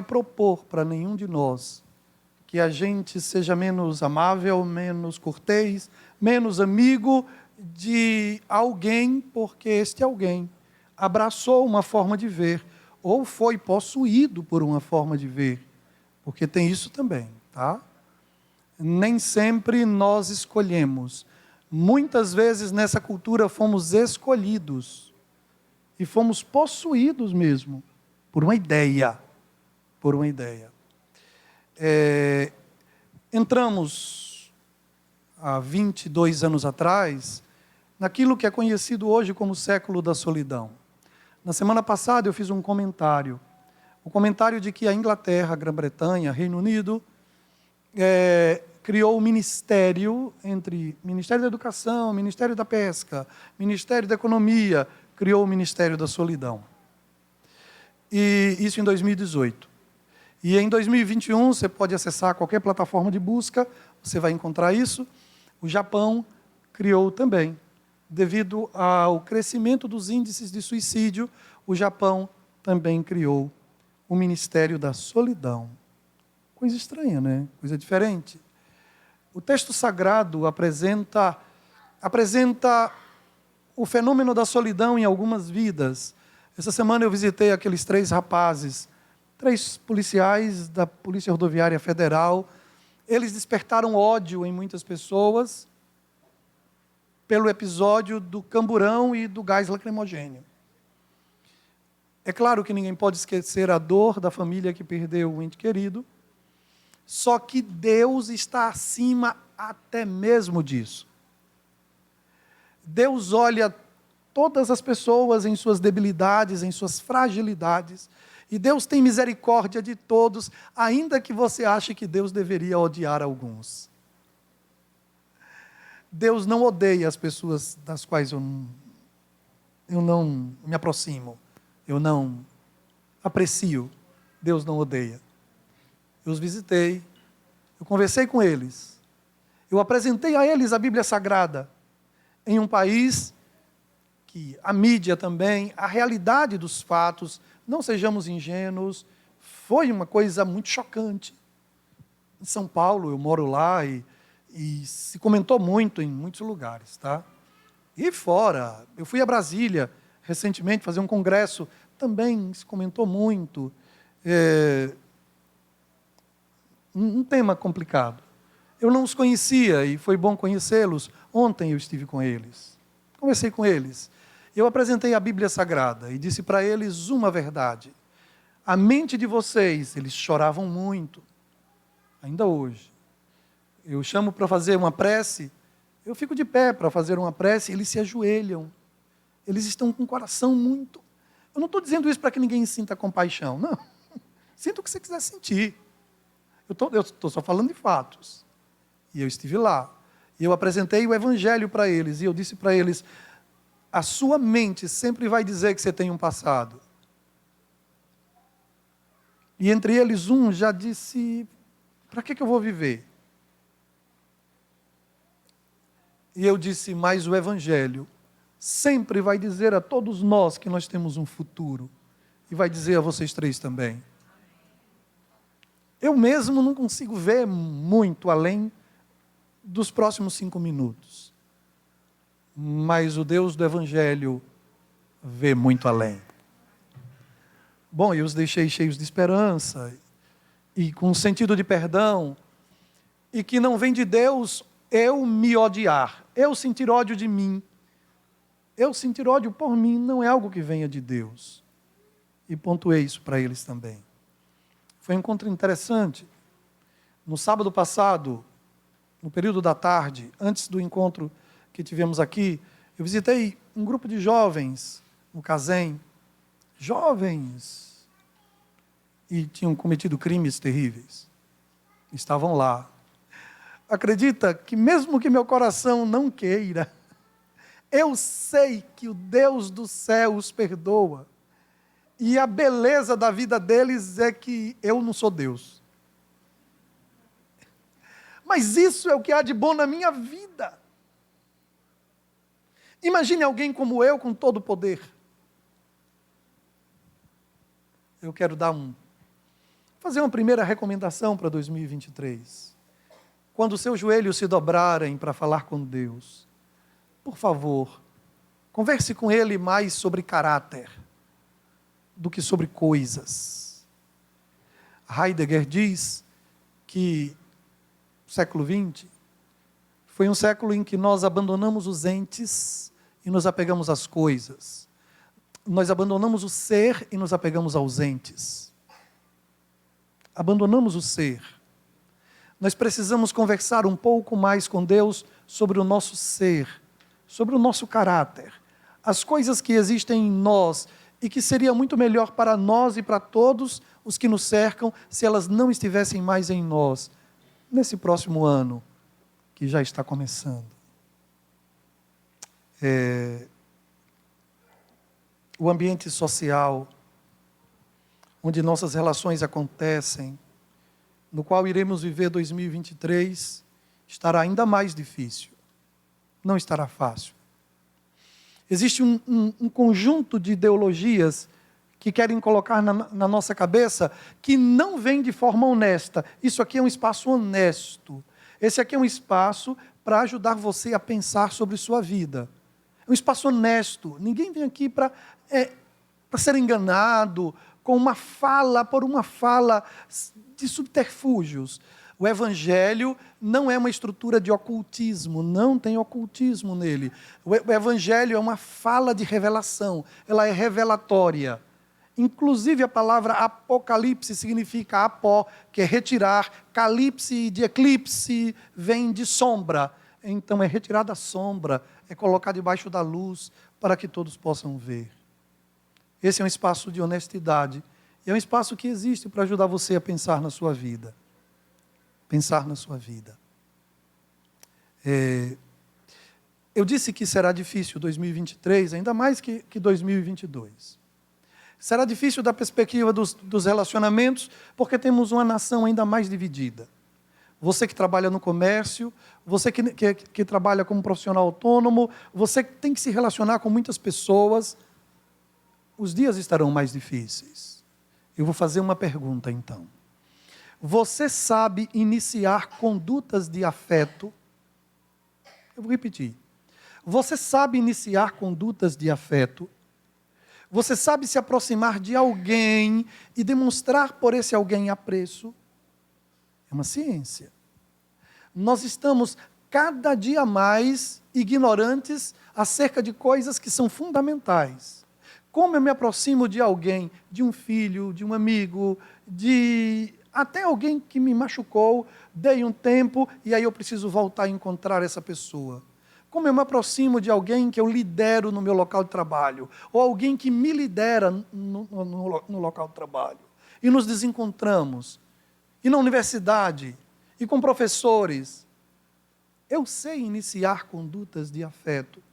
propor para nenhum de nós que a gente seja menos amável, menos cortês, menos amigo de alguém, porque este alguém abraçou uma forma de ver ou foi possuído por uma forma de ver, porque tem isso também, tá? Nem sempre nós escolhemos. Muitas vezes nessa cultura fomos escolhidos e fomos possuídos mesmo por uma ideia. Entramos há 22 anos atrás naquilo que é conhecido hoje como século da solidão. Na semana passada eu fiz um comentário. O comentário de que a Inglaterra, a Grã-Bretanha, Reino Unido, criou o ministério, entre Ministério da Educação, Ministério da Pesca, Ministério da Economia, criou o Ministério da Solidão. E isso em 2018. E em 2021, você pode acessar qualquer plataforma de busca, você vai encontrar isso. O Japão criou também. Devido ao crescimento dos índices de suicídio, o Japão também criou o Ministério da Solidão. Coisa estranha, né? Coisa diferente. O texto sagrado apresenta o fenômeno da solidão em algumas vidas. Essa semana eu visitei aqueles 3 rapazes, 3 policiais da Polícia Rodoviária Federal. Eles despertaram ódio em muitas pessoas pelo episódio do camburão e do gás lacrimogêneo. É claro que ninguém pode esquecer a dor da família que perdeu o ente querido, só que Deus está acima até mesmo disso. Deus olha todas as pessoas em suas debilidades, em suas fragilidades, e Deus tem misericórdia de todos, ainda que você ache que Deus deveria odiar alguns. Deus não odeia as pessoas das quais eu não me aproximo, eu não aprecio. Deus não odeia. Eu os visitei, eu conversei com eles, eu apresentei a eles a Bíblia Sagrada, em um país que a mídia também, a realidade dos fatos, não sejamos ingênuos, foi uma coisa muito chocante. Em São Paulo, eu moro lá e se comentou muito em muitos lugares, tá? E fora, eu fui a Brasília recentemente fazer um congresso, também se comentou muito. Um tema complicado. Eu não os conhecia e foi bom conhecê-los. Ontem eu estive com eles, conversei com eles. Eu apresentei a Bíblia Sagrada e disse para eles uma verdade. A mente de vocês, eles choravam muito, ainda hoje. Eu chamo para fazer uma prece, eu fico de pé para fazer uma prece, eles se ajoelham. Eles estão com o coração muito... Eu não estou dizendo isso para que ninguém sinta compaixão, não. Sinta o que você quiser sentir. Eu estou só falando de fatos. E eu estive lá. E eu apresentei o Evangelho para eles. E eu disse para eles, a sua mente sempre vai dizer que você tem um passado. E entre eles um já disse, para que eu vou viver? E eu disse, mas o Evangelho sempre vai dizer a todos nós que nós temos um futuro. e vai dizer a vocês três também. Eu mesmo não consigo ver muito além dos próximos 5 minutos. Mas o Deus do Evangelho vê muito além. Bom, eu os deixei cheios de esperança e com um sentido de perdão, e que não vem de Deus eu me odiar, eu sentir ódio de mim. Eu sentir ódio por mim não é algo que venha de Deus. E pontuei isso para eles também. Foi um encontro interessante. No sábado passado, no período da tarde, antes do encontro que tivemos aqui, eu visitei um grupo de jovens no Cazem. Jovens. E tinham cometido crimes terríveis. Estavam lá. Acredita que mesmo que meu coração não queira, eu sei que o Deus do céu os perdoa. E a beleza da vida deles é que eu não sou Deus. Mas isso é o que há de bom na minha vida. Imagine alguém como eu, com todo o poder. Eu quero fazer uma primeira recomendação para 2023. Quando os seus joelhos se dobrarem para falar com Deus, por favor, converse com Ele mais sobre caráter do que sobre coisas. Heidegger diz que o século XX foi um século em que nós abandonamos os entes e nos apegamos às coisas. Nós abandonamos o ser e nos apegamos aos entes. Abandonamos o ser. Nós precisamos conversar um pouco mais com Deus sobre o nosso ser, sobre o nosso caráter, as coisas que existem em nós e que seria muito melhor para nós e para todos os que nos cercam se elas não estivessem mais em nós, nesse próximo ano que já está começando. O ambiente social, onde nossas relações acontecem, no qual iremos viver 2023, estará ainda mais difícil. Não estará fácil. Existe um conjunto de ideologias que querem colocar na nossa cabeça que não vem de forma honesta. Isso aqui é um espaço honesto. Esse aqui é um espaço para ajudar você a pensar sobre sua vida. É um espaço honesto. Ninguém vem aqui para ser enganado por uma fala de subterfúgios. O Evangelho não é uma estrutura de ocultismo, não tem ocultismo nele. O Evangelho é uma fala de revelação, ela é revelatória. Inclusive a palavra apocalipse significa apó, que é retirar, calipse de eclipse vem de sombra. Então é retirar da sombra, é colocar debaixo da luz para que todos possam ver. Esse é um espaço de honestidade, é um espaço que existe para ajudar você a pensar na sua vida. Pensar na sua vida. Eu disse que será difícil 2023, ainda mais que 2022. Será difícil da perspectiva dos relacionamentos, porque temos uma nação ainda mais dividida. Você que trabalha no comércio, você que trabalha como profissional autônomo, você que tem que se relacionar com muitas pessoas, os dias estarão mais difíceis. Eu vou fazer uma pergunta então. Você sabe iniciar condutas de afeto? Eu vou repetir. Você sabe iniciar condutas de afeto? Você sabe se aproximar de alguém e demonstrar por esse alguém apreço? É uma ciência. Nós estamos cada dia mais ignorantes acerca de coisas que são fundamentais. Como eu me aproximo de alguém, de um filho, de um amigo, até alguém que me machucou, dei um tempo e aí eu preciso voltar a encontrar essa pessoa. Como eu me aproximo de alguém que eu lidero no meu local de trabalho, ou alguém que me lidera no local de trabalho. E nos desencontramos. E na universidade, e com professores. Eu sei iniciar condutas de afeto.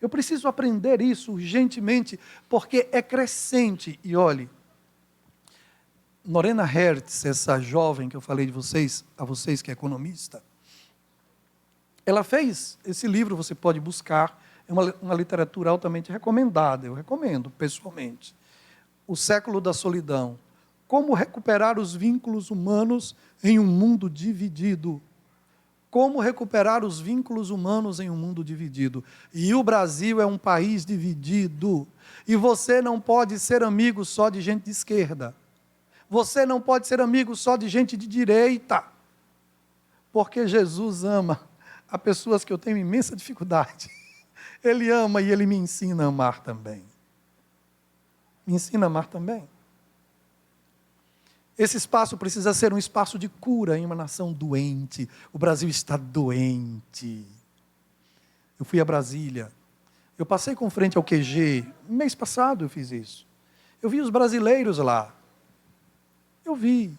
Eu preciso aprender isso urgentemente, porque é crescente. E olhe, Lorena Hertz, essa jovem que eu falei a vocês que é economista, ela fez esse livro, você pode buscar, é uma literatura altamente recomendada, eu recomendo pessoalmente. o século da solidão. Como recuperar os vínculos humanos em um mundo dividido. Como recuperar os vínculos humanos em um mundo dividido. E o Brasil é um país dividido. E você não pode ser amigo só de gente de esquerda. Você não pode ser amigo só de gente de direita. Porque Jesus ama a pessoas que eu tenho imensa dificuldade. Ele ama e Ele me ensina a amar também. Me ensina a amar também. Esse espaço precisa ser um espaço de cura em uma nação doente. O Brasil está doente. Eu fui a Brasília. Eu passei com frente ao QG. Mês passado eu fiz isso. Eu vi os brasileiros lá. Eu vi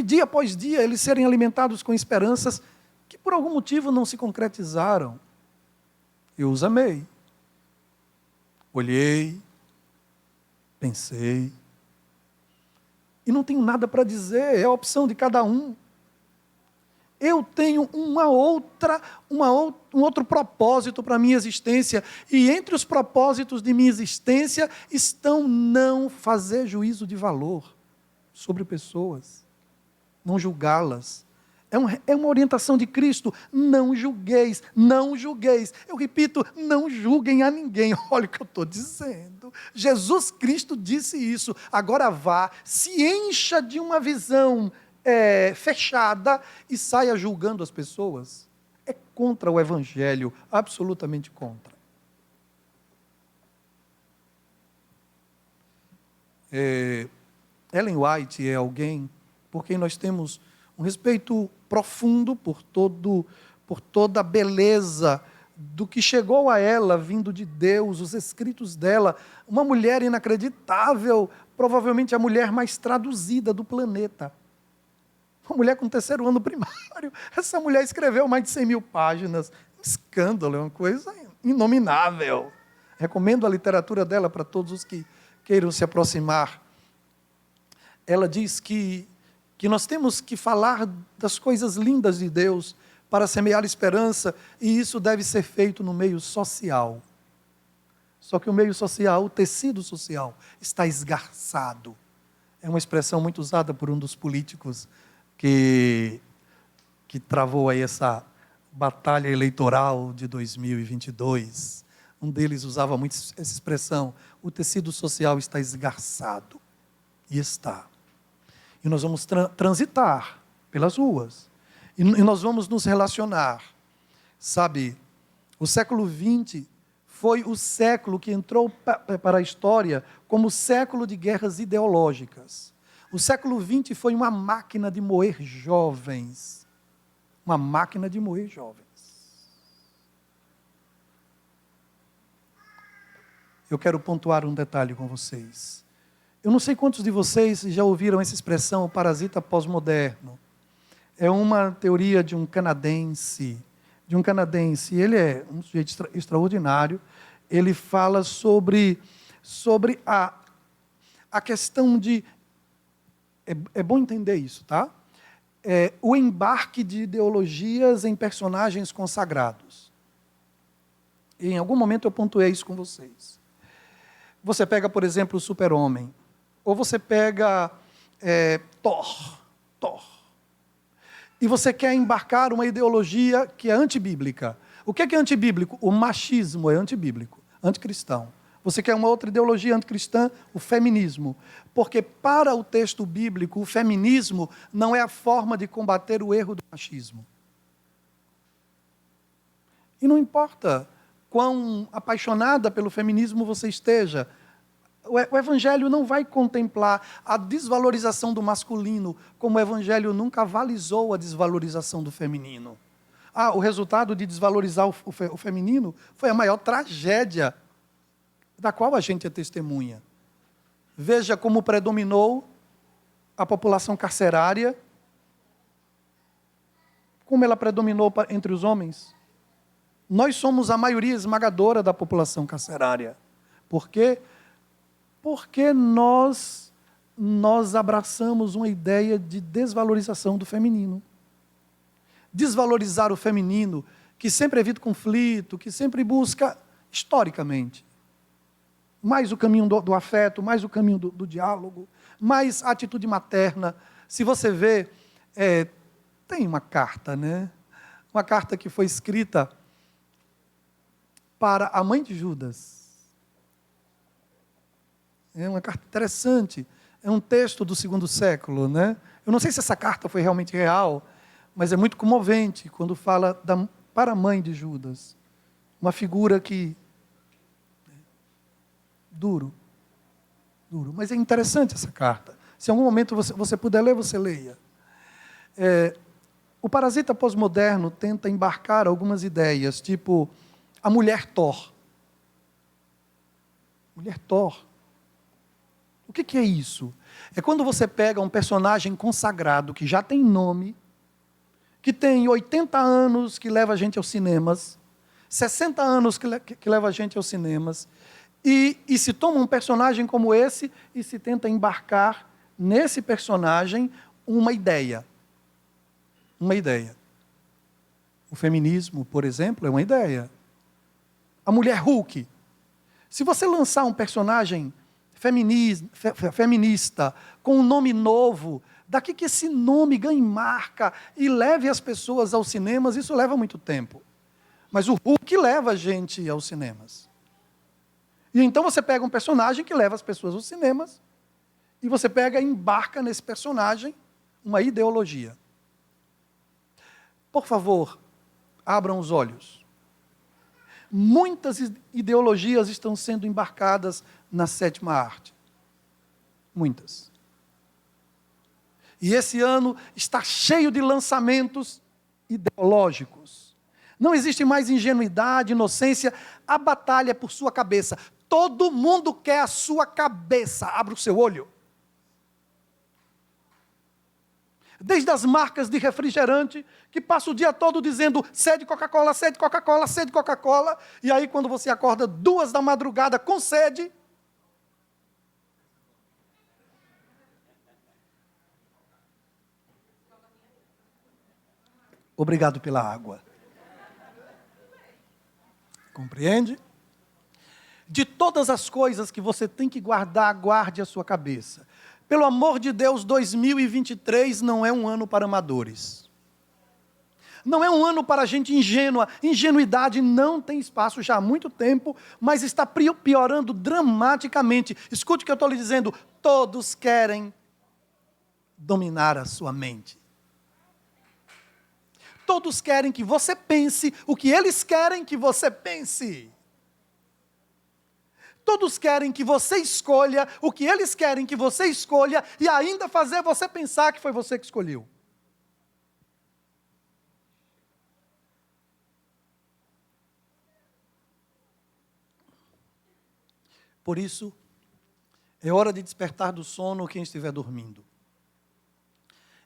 dia após dia eles serem alimentados com esperanças que por algum motivo não se concretizaram. Eu os amei. Olhei, pensei. E não tenho nada para dizer, é a opção de cada um. Eu tenho um outro propósito para a minha existência, e entre os propósitos de minha existência estão não fazer juízo de valor sobre pessoas, não julgá-las. É uma orientação de Cristo, não julgueis, não julgueis. Eu repito, não julguem a ninguém. Olha o que eu estou dizendo. Jesus Cristo disse isso. Agora vá, se encha de uma visão fechada e saia julgando as pessoas. É contra o Evangelho, absolutamente contra. Ellen White é alguém por quem nós temos um respeito profundo por toda a beleza do que chegou a ela, vindo de Deus, os escritos dela. Uma mulher inacreditável, provavelmente a mulher mais traduzida do planeta. Uma mulher com 3º ano primário. Essa mulher escreveu mais de 100 mil páginas. Um escândalo, é uma coisa inominável. Recomendo a literatura dela para todos os que queiram se aproximar. Ela diz que nós temos que falar das coisas lindas de Deus para semear esperança, e isso deve ser feito no meio social. Só que o meio social, o tecido social, está esgarçado. É uma expressão muito usada por um dos políticos que travou aí essa batalha eleitoral de 2022. Um deles usava muito essa expressão: o tecido social está esgarçado. E está. E nós vamos transitar pelas ruas. E nós vamos nos relacionar. Sabe, o século XX foi o século que entrou para a história como o século de guerras ideológicas. O século XX foi uma máquina de moer jovens. Uma máquina de moer jovens. Eu quero pontuar um detalhe com vocês. Eu não sei quantos de vocês já ouviram essa expressão, o parasita pós-moderno. É uma teoria de um canadense. Ele é um sujeito extraordinário. Ele fala sobre a questão de... É bom entender isso, tá? O embarque de ideologias em personagens consagrados. E em algum momento eu pontuei isso com vocês. Você pega, por exemplo, o Super-Homem. Ou você pega Thor. E você quer embarcar uma ideologia que é antibíblica. O que é antibíblico? O machismo é antibíblico, anticristão. Você quer uma outra ideologia anticristã? O feminismo. Porque para o texto bíblico, o feminismo não é a forma de combater o erro do machismo. E não importa quão apaixonada pelo feminismo você esteja, o Evangelho não vai contemplar a desvalorização do masculino, como o Evangelho nunca avalizou a desvalorização do feminino. O resultado de desvalorizar o feminino foi a maior tragédia da qual a gente é testemunha. Veja como predominou a população carcerária, como ela predominou entre os homens. Nós somos a maioria esmagadora da população carcerária. Por quê? Porque nós abraçamos uma ideia de desvalorização do feminino. Desvalorizar o feminino, que sempre evita conflito, que sempre busca, historicamente, mais o caminho do afeto, mais o caminho do diálogo, mais a atitude materna. Se você vê, tem uma carta, né? Uma carta que foi escrita para a mãe de Judas. É uma carta interessante. É um texto do 2º século, né? Eu não sei se essa carta foi realmente real, mas é muito comovente quando fala para a mãe de Judas. Uma figura que... Duro. Mas é interessante essa carta. Se em algum momento você puder ler, você leia. O parasita pós-moderno tenta embarcar algumas ideias, tipo a mulher Thor. Mulher Thor. O que é isso? É quando você pega um personagem consagrado, que já tem nome, que tem 80 anos que leva a gente aos cinemas, 60 anos que leva a gente aos cinemas, e se toma um personagem como esse e se tenta embarcar nesse personagem uma ideia. Uma ideia. O feminismo, por exemplo, é uma ideia. A mulher Hulk. Se você lançar um personagem feminista com um nome novo, daqui que esse nome ganhe marca e leve as pessoas aos cinemas, isso leva muito tempo. Mas o Hulk leva a gente aos cinemas. E então você pega um personagem que leva as pessoas aos cinemas, e você pega e embarca nesse personagem uma ideologia. Por favor, abram os olhos. Muitas ideologias estão sendo embarcadas na 7ª arte. Muitas. E esse ano está cheio de lançamentos ideológicos. Não existe mais ingenuidade, inocência. A batalha é por sua cabeça. Todo mundo quer a sua cabeça. Abra o seu olho. Desde as marcas de refrigerante, que passa o dia todo dizendo sede Coca-Cola, sede Coca-Cola, sede Coca-Cola, e aí quando você acorda 2 da madrugada com sede, obrigado pela água. Compreende? De todas as coisas que você tem que guardar, guarde a sua cabeça. Pelo amor de Deus, 2023 não é um ano para amadores. Não é um ano para gente ingênua. Ingenuidade não tem espaço já há muito tempo, mas está piorando dramaticamente. Escute o que eu estou lhe dizendo. Todos querem dominar a sua mente. Todos querem que você pense o que eles querem que você pense. Todos querem que você escolha o que eles querem que você escolha e ainda fazer você pensar que foi você que escolheu. Por isso, é hora de despertar do sono quem estiver dormindo.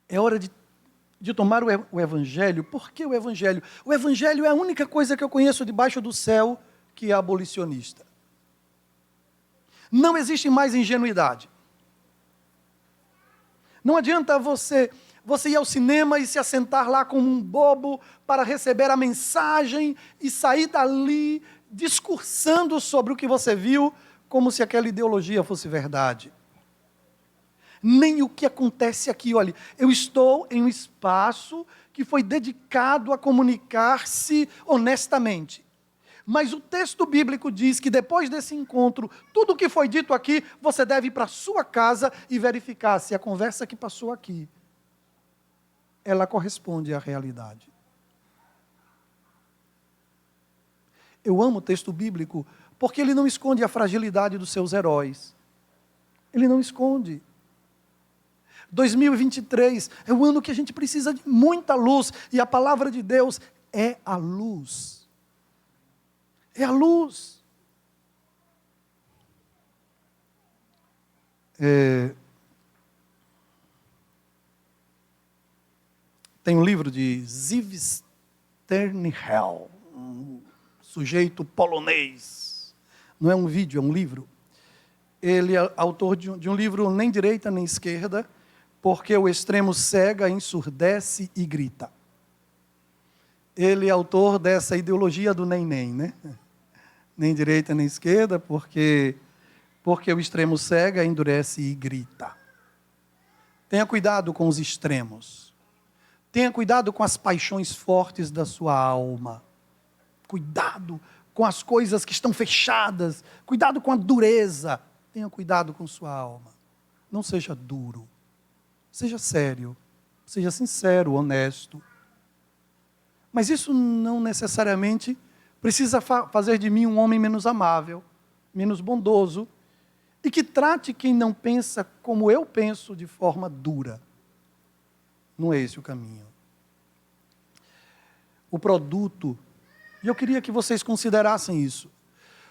É hora de tomar o Evangelho. Por que o Evangelho? O Evangelho é a única coisa que eu conheço debaixo do céu que é abolicionista. Não existe mais ingenuidade. Não adianta você ir ao cinema e se assentar lá como um bobo para receber a mensagem e sair dali discursando sobre o que você viu, como se aquela ideologia fosse verdade. Nem o que acontece aqui, olha, eu estou em um espaço que foi dedicado a comunicar-se honestamente. Mas o texto bíblico diz que depois desse encontro, tudo o que foi dito aqui, você deve ir para a sua casa e verificar se a conversa que passou aqui, ela corresponde à realidade. Eu amo o texto bíblico porque ele não esconde a fragilidade dos seus heróis. Ele não esconde. 2023 é o ano que a gente precisa de muita luz e a palavra de Deus é a luz. É a luz. Tem um livro de Ziv Sternichel, um sujeito polonês. Não é um vídeo, é um livro. Ele é autor de um livro nem direita nem esquerda, porque o extremo cega, ensurdece e grita. Ele é autor dessa ideologia do nem-nem, né? Nem direita nem esquerda, porque porque o extremo cega, endurece e grita. Tenha cuidado com os extremos. Tenha cuidado com as paixões fortes da sua alma. Cuidado com as coisas que estão fechadas. Cuidado com a dureza. Tenha cuidado com sua alma. Não seja duro. Seja sério. Seja sincero, honesto. Mas isso não necessariamente precisa fazer de mim um homem menos amável, menos bondoso, e que trate quem não pensa como eu penso de forma dura. Não é esse o caminho. O produto, e eu queria que vocês considerassem isso,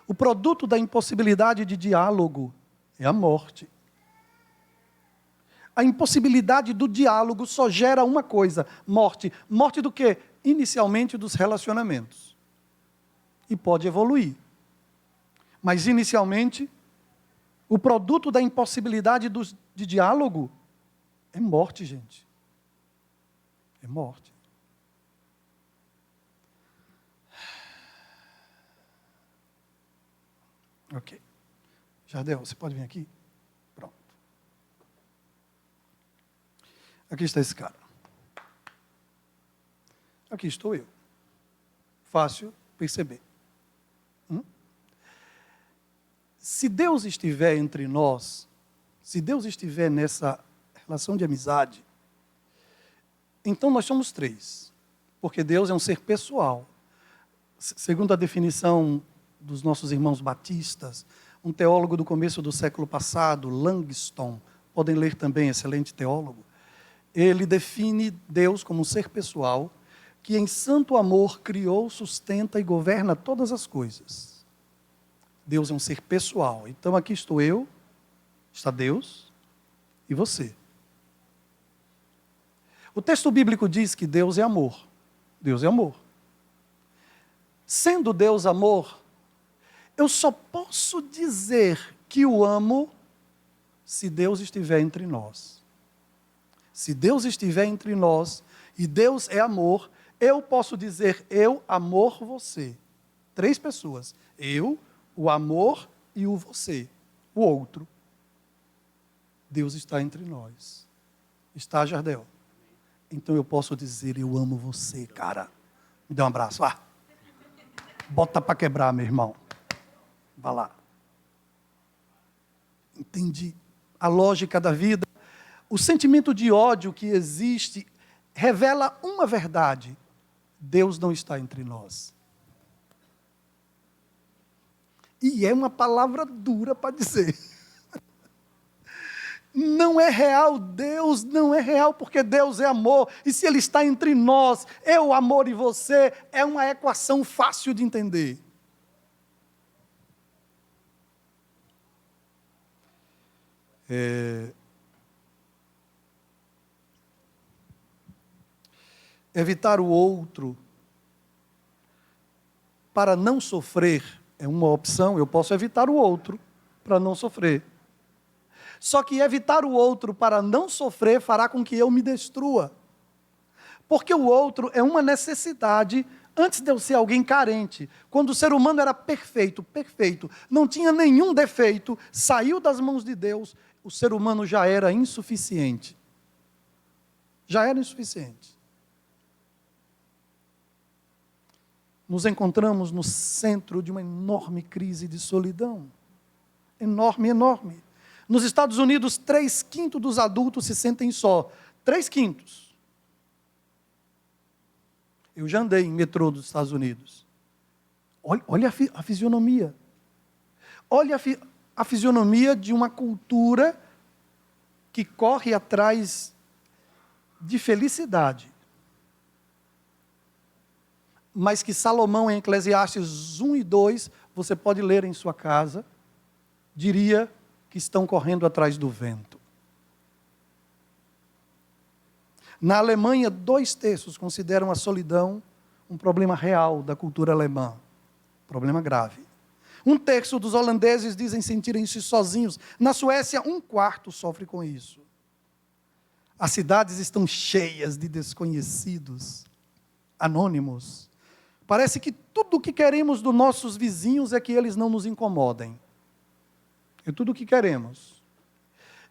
o produto da impossibilidade de diálogo é a morte. A impossibilidade do diálogo só gera uma coisa, morte. Morte do quê? Inicialmente dos relacionamentos. E pode evoluir. Mas inicialmente, o produto da impossibilidade de diálogo é morte, gente. É morte. Ok. Jardel, você pode vir aqui? Pronto. Aqui está esse cara. Aqui estou eu. Fácil perceber. Se Deus estiver entre nós, se Deus estiver nessa relação de amizade, então nós somos três. Porque Deus é um ser pessoal. Segundo a definição dos nossos irmãos batistas, um teólogo do começo do século passado, Langston, podem ler também, excelente teólogo, ele define Deus como um ser pessoal, que em santo amor criou, sustenta e governa todas as coisas. Deus é um ser pessoal. Então aqui estou eu, está Deus e você. O texto bíblico diz que Deus é amor. Deus é amor. Sendo Deus amor, eu só posso dizer que o amo se Deus estiver entre nós. Se Deus estiver entre nós e Deus é amor, eu posso dizer eu, amor, você. 3 pessoas. Eu, o amor e o você, o outro. Deus está entre nós. Está, Jardel? Então eu posso dizer, eu amo você, cara. Me dê um abraço. Bota para quebrar, meu irmão. Vá lá. Entendi a lógica da vida. O sentimento de ódio que existe revela uma verdade. Deus não está entre nós. E é uma palavra dura para dizer. Não é real, Deus não é real, porque Deus é amor. E se Ele está entre nós, eu, amor e você, é uma equação fácil de entender. Evitar o outro para não sofrer é uma opção. Eu posso evitar o outro para não sofrer. Só que evitar o outro para não sofrer fará com que eu me destrua. Porque o outro é uma necessidade antes de eu ser alguém carente. Quando o ser humano era perfeito, não tinha nenhum defeito, saiu das mãos de Deus, o ser humano já era insuficiente. Já era insuficiente. Nos encontramos no centro de uma enorme crise de solidão. Enorme, enorme. Nos Estados Unidos, 3/5 dos adultos se sentem só. 3/5. Eu já andei em metrô dos Estados Unidos. Olha a fisionomia. Olha a fisionomia de uma cultura que corre atrás de felicidade. Mas que Salomão, em Eclesiastes 1 e 2, você pode ler em sua casa, diria que estão correndo atrás do vento. Na Alemanha, 2/3 consideram a solidão um problema real da cultura alemã. Problema grave. 1/3 dos holandeses dizem sentirem-se sozinhos. Na Suécia, 1/4 sofre com isso. As cidades estão cheias de desconhecidos, anônimos. Parece que tudo o que queremos dos nossos vizinhos é que eles não nos incomodem. É tudo o que queremos.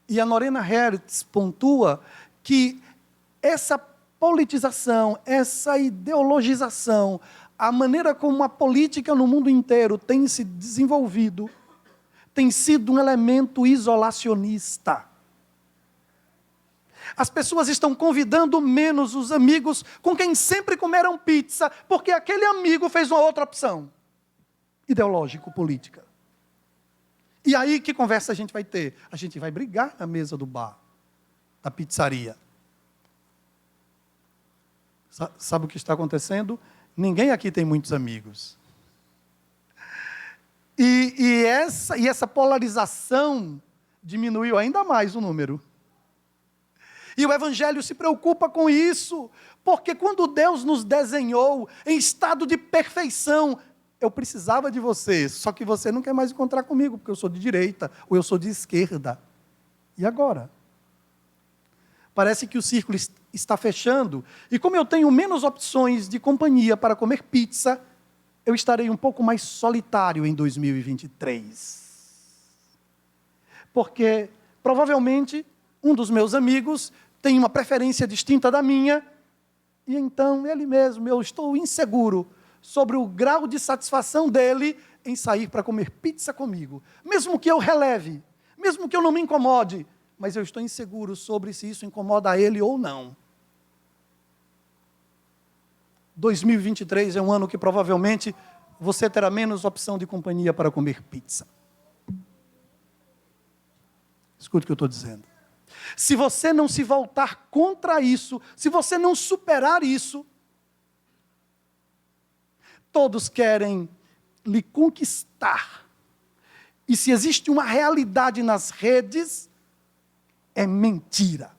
E a Lorena Hertz pontua que essa politização, essa ideologização, a maneira como a política no mundo inteiro tem se desenvolvido, tem sido um elemento isolacionista. As pessoas estão convidando menos os amigos com quem sempre comeram pizza, porque aquele amigo fez uma outra opção ideológico-política. E aí, que conversa a gente vai ter? A gente vai brigar na mesa do bar, da pizzaria. Sabe o que está acontecendo? Ninguém aqui tem muitos amigos. E essa polarização diminuiu ainda mais o número. E o Evangelho se preocupa com isso, porque quando Deus nos desenhou em estado de perfeição, eu precisava de você, só que você não quer mais encontrar comigo, porque eu sou de direita, ou eu sou de esquerda. E agora? Parece que o círculo está fechando, e como eu tenho menos opções de companhia para comer pizza, eu estarei um pouco mais solitário em 2023. Porque, provavelmente, um dos meus amigos tem uma preferência distinta da minha, e então ele mesmo, eu estou inseguro sobre o grau de satisfação dele em sair para comer pizza comigo. Mesmo que eu releve, mesmo que eu não me incomode, mas eu estou inseguro sobre se isso incomoda a ele ou não. 2023 é um ano que provavelmente você terá menos opção de companhia para comer pizza. Escute o que eu estou dizendo. Se você não se voltar contra isso, se você não superar isso, todos querem lhe conquistar. E se existe uma realidade nas redes, é mentira.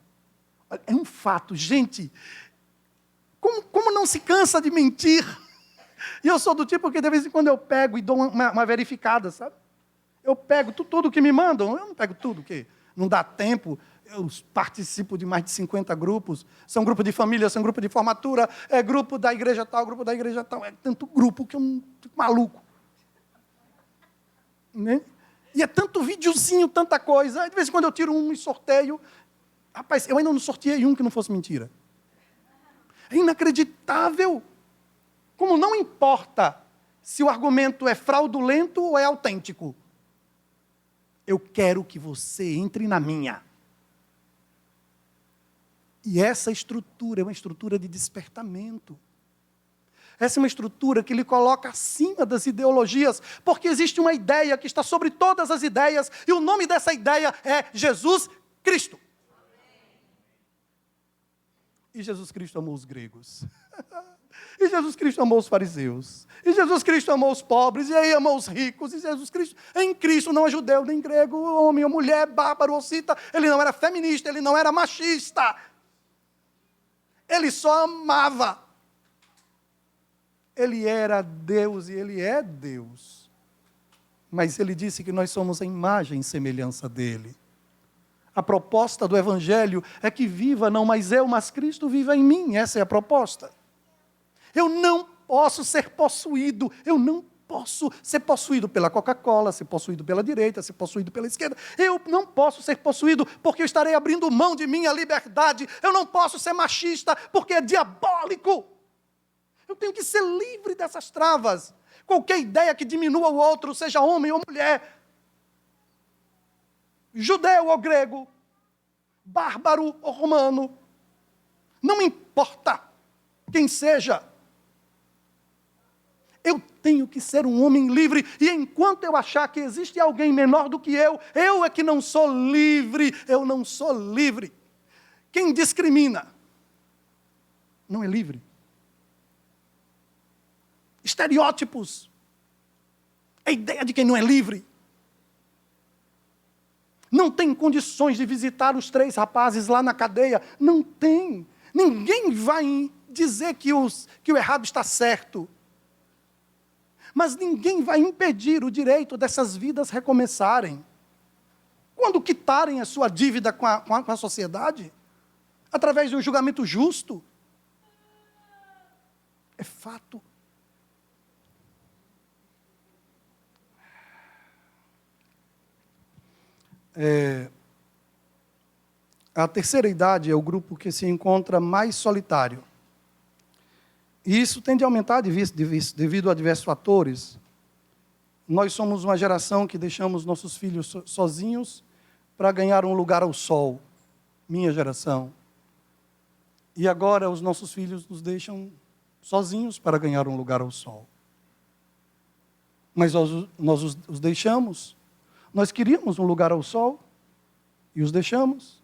É um fato, gente. Como não se cansa de mentir? E eu sou do tipo que de vez em quando eu pego e dou uma verificada, sabe? Eu pego tudo que me mandam, eu não pego tudo, que não dá tempo. Eu participo de mais de 50 grupos, são grupo de família, são grupo de formatura, é grupo da igreja tal, é tanto grupo que eu não fico maluco. Né? E é tanto videozinho, tanta coisa, de vez em quando eu tiro um e sorteio. Rapaz, eu ainda não sorteei um que não fosse mentira. É inacreditável. Como não importa se o argumento é fraudulento ou é autêntico. Eu quero que você entre na minha. E essa estrutura é uma estrutura de despertamento. Essa é uma estrutura que lhe coloca acima das ideologias, porque existe uma ideia que está sobre todas as ideias, e o nome dessa ideia é Jesus Cristo. E Jesus Cristo amou os gregos. E Jesus Cristo amou os fariseus. E Jesus Cristo amou os pobres, e aí amou os ricos. E Jesus Cristo, em Cristo, não é judeu, nem grego, homem ou mulher, bárbaro ou cita. Ele não era feminista, ele não era machista. Ele só amava. Ele era Deus e ele é Deus. Mas ele disse que nós somos a imagem e semelhança dele. A proposta do Evangelho é que viva não mais eu, mas Cristo viva em mim. Essa é a proposta. Eu não posso ser possuído. Eu não posso ser possuído pela Coca-Cola, ser possuído pela direita, ser possuído pela esquerda. Eu não posso ser possuído porque eu estarei abrindo mão de minha liberdade. Eu não posso ser machista porque é diabólico. Eu tenho que ser livre dessas travas. Qualquer ideia que diminua o outro, seja homem ou mulher, judeu ou grego, bárbaro ou romano, não importa quem seja, eu tenho que ser um homem livre, e enquanto eu achar que existe alguém menor do que eu é que não sou livre, eu não sou livre. Quem discrimina não é livre. Estereótipos, a ideia de quem não é livre. Não tem condições de visitar os 3 rapazes lá na cadeia, não tem. Ninguém vai dizer que o errado está certo. Mas ninguém vai impedir o direito dessas vidas recomeçarem. Quando quitarem a sua dívida com a sociedade, através de um julgamento justo, é fato. A terceira idade é o grupo que se encontra mais solitário. E isso tende a aumentar devido a diversos fatores. Nós somos uma geração que deixamos nossos filhos sozinhos para ganhar um lugar ao sol. Minha geração. E agora os nossos filhos nos deixam sozinhos para ganhar um lugar ao sol. Mas nós os deixamos. Nós queríamos um lugar ao sol e os deixamos.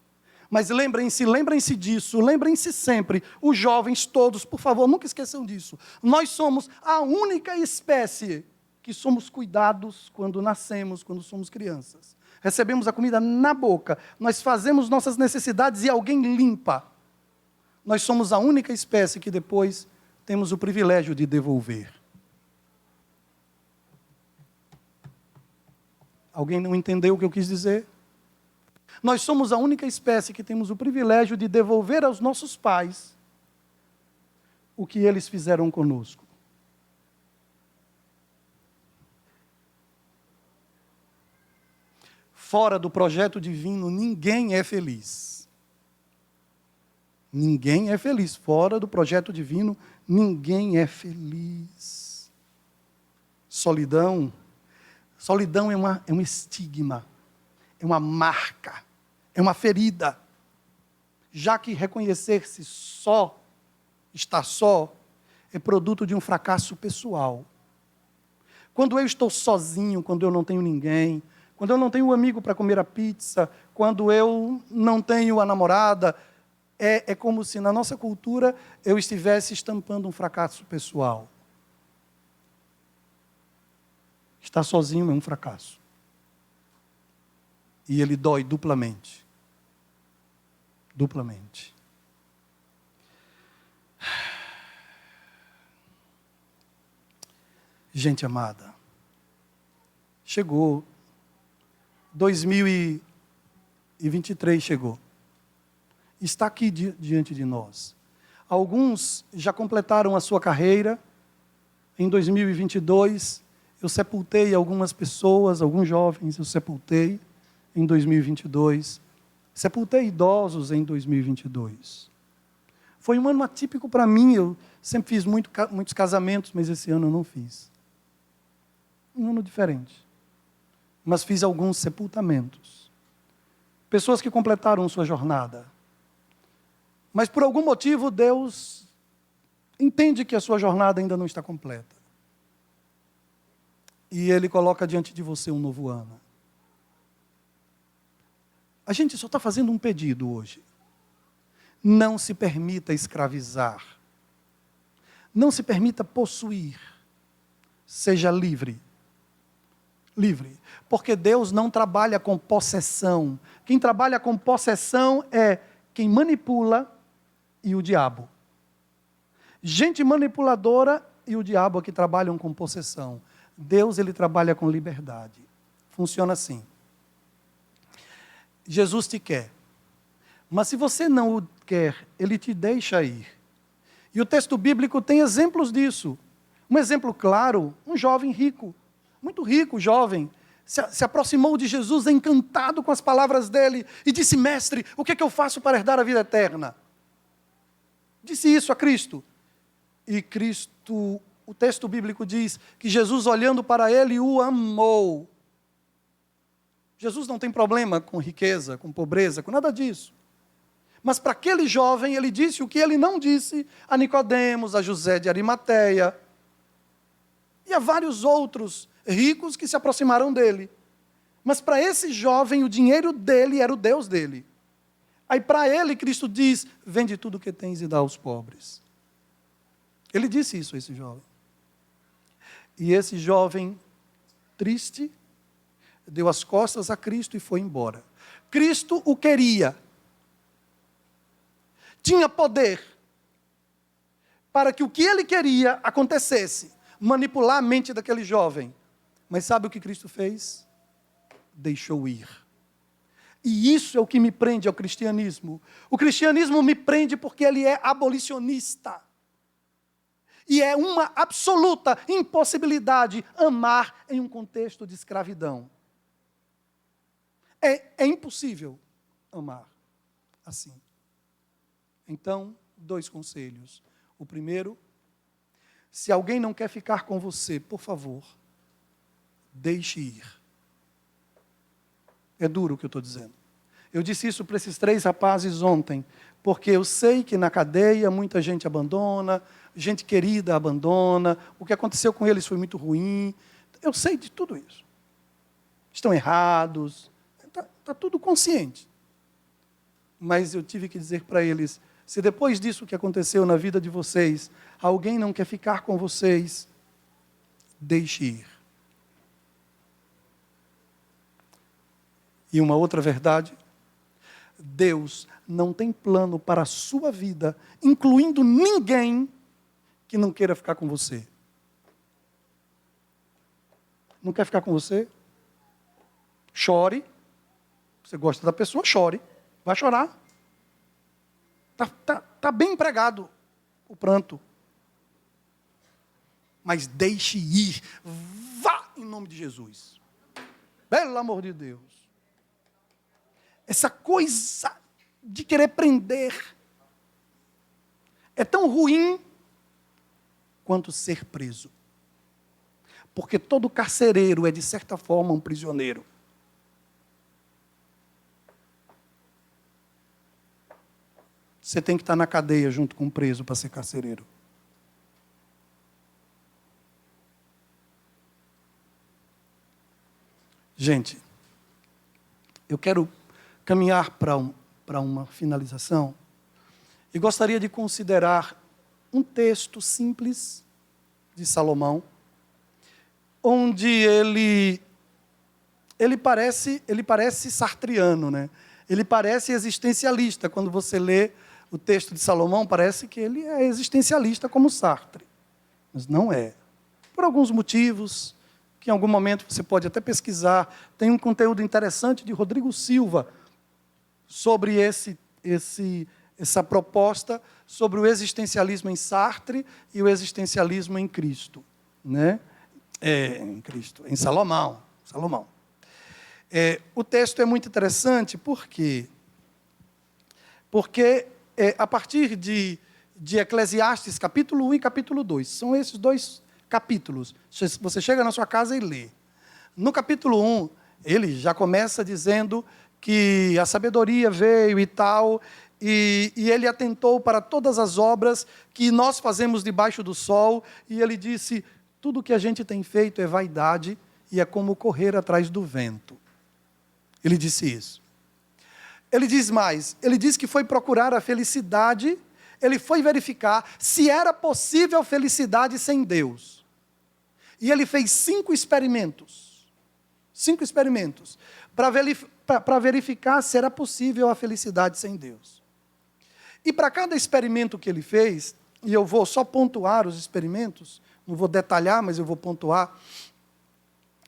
Mas lembrem-se disso, lembrem-se sempre, os jovens todos, por favor, nunca esqueçam disso. Nós somos a única espécie que somos cuidados quando nascemos, quando somos crianças. Recebemos a comida na boca, nós fazemos nossas necessidades e alguém limpa. Nós somos a única espécie que depois temos o privilégio de devolver. Alguém não entendeu o que eu quis dizer? Nós somos a única espécie que temos o privilégio de devolver aos nossos pais o que eles fizeram conosco. Fora do projeto divino, ninguém é feliz. Ninguém é feliz. Fora do projeto divino, ninguém é feliz. Solidão é um estigma, é uma marca, é uma ferida. Já que reconhecer-se estar só, é produto de um fracasso pessoal. Quando eu estou sozinho, quando eu não tenho ninguém, quando eu não tenho um amigo para comer a pizza, quando eu não tenho a namorada, é como se na nossa cultura eu estivesse estampando um fracasso pessoal. Estar sozinho é um fracasso. E ele dói duplamente. Duplamente. Gente amada, chegou. 2023 chegou. Está aqui diante de nós. Alguns já completaram a sua carreira. Em 2022, eu sepultei algumas pessoas, alguns jovens, eu sepultei em 2022. Sepultei idosos em 2022. Foi um ano atípico para mim. Eu sempre fiz muitos casamentos, mas esse ano eu não fiz. Um ano diferente. Mas fiz alguns sepultamentos. Pessoas que completaram sua jornada. Mas por algum motivo Deus entende que a sua jornada ainda não está completa. E Ele coloca diante de você um novo ano. A gente só está fazendo um pedido hoje. Não se permita escravizar. Não se permita possuir. Seja livre. Livre. Porque Deus não trabalha com possessão. Quem trabalha com possessão é quem manipula e o diabo. Gente manipuladora e o diabo que trabalham com possessão. Deus, ele trabalha com liberdade. Funciona assim. Jesus te quer. Mas se você não o quer, ele te deixa ir. E o texto bíblico tem exemplos disso. Um exemplo claro, um jovem rico. Muito rico, jovem. Se aproximou de Jesus encantado com as palavras dele e disse: mestre, o que é que eu faço para herdar a vida eterna? Disse isso a Cristo. E Cristo, o texto bíblico diz que Jesus, olhando para ele, o amou. Jesus não tem problema com riqueza, com pobreza, com nada disso. Mas para aquele jovem, ele disse o que ele não disse a Nicodemos, a José de Arimateia e a vários outros ricos que se aproximaram dele. Mas para esse jovem, o dinheiro dele era o Deus dele. Aí para ele, Cristo diz: vende tudo o que tens e dá aos pobres. Ele disse isso a esse jovem. E esse jovem, triste, deu as costas a Cristo e foi embora. Cristo o queria. Tinha poder para que o que ele queria acontecesse. Manipular a mente daquele jovem. Mas sabe o que Cristo fez? Deixou ir. E isso é o que me prende ao cristianismo. O cristianismo me prende porque ele é abolicionista. E é uma absoluta impossibilidade amar em um contexto de escravidão. É impossível amar assim. Então, 2 conselhos. O primeiro, se alguém não quer ficar com você, por favor, deixe ir. É duro o que eu estou dizendo. Eu disse isso para esses 3 rapazes ontem, porque eu sei que na cadeia muita gente abandona, gente querida abandona, o que aconteceu com eles foi muito ruim. Eu sei de tudo isso. Estão errados, está tudo consciente. Mas eu tive que dizer para eles, se depois disso que aconteceu na vida de vocês, alguém não quer ficar com vocês, deixe ir. E uma outra verdade, Deus não tem plano para a sua vida, incluindo ninguém que não queira ficar com você. Não quer ficar com você? Chore. Você gosta da pessoa, chore. Vai chorar. Tá bem empregado o pranto. Mas deixe ir. Vá em nome de Jesus. Pelo amor de Deus. Essa coisa de querer prender é tão ruim quanto ser preso. Porque todo carcereiro é, de certa forma, um prisioneiro. Você tem que estar na cadeia junto com um preso para ser carcereiro. Gente, eu quero caminhar para uma finalização e gostaria de considerar um texto simples de Salomão, onde ele parece sartriano, né? Ele parece existencialista. Quando você lê o texto de Salomão, parece que ele é existencialista como Sartre. Mas não é. Por alguns motivos, que em algum momento você pode até pesquisar. Tem um conteúdo interessante de Rodrigo Silva sobre essa proposta sobre o existencialismo em Sartre e o existencialismo em Cristo, né? Em Salomão. O texto é muito interessante porque a partir de Eclesiastes, capítulo 1 e capítulo 2, são esses 2 capítulos. Você chega na sua casa e lê. No capítulo 1, ele já começa dizendo que a sabedoria veio e tal, e ele atentou para todas as obras que nós fazemos debaixo do sol, e ele disse, tudo que a gente tem feito é vaidade e é como correr atrás do vento. Ele disse isso. Ele diz mais, ele diz que foi procurar a felicidade, ele foi verificar se era possível felicidade sem Deus. E ele fez 5 experimentos. 5 experimentos. Para verificar se era possível a felicidade sem Deus. E para cada experimento que ele fez, e eu vou só pontuar os experimentos, não vou detalhar, mas eu vou pontuar.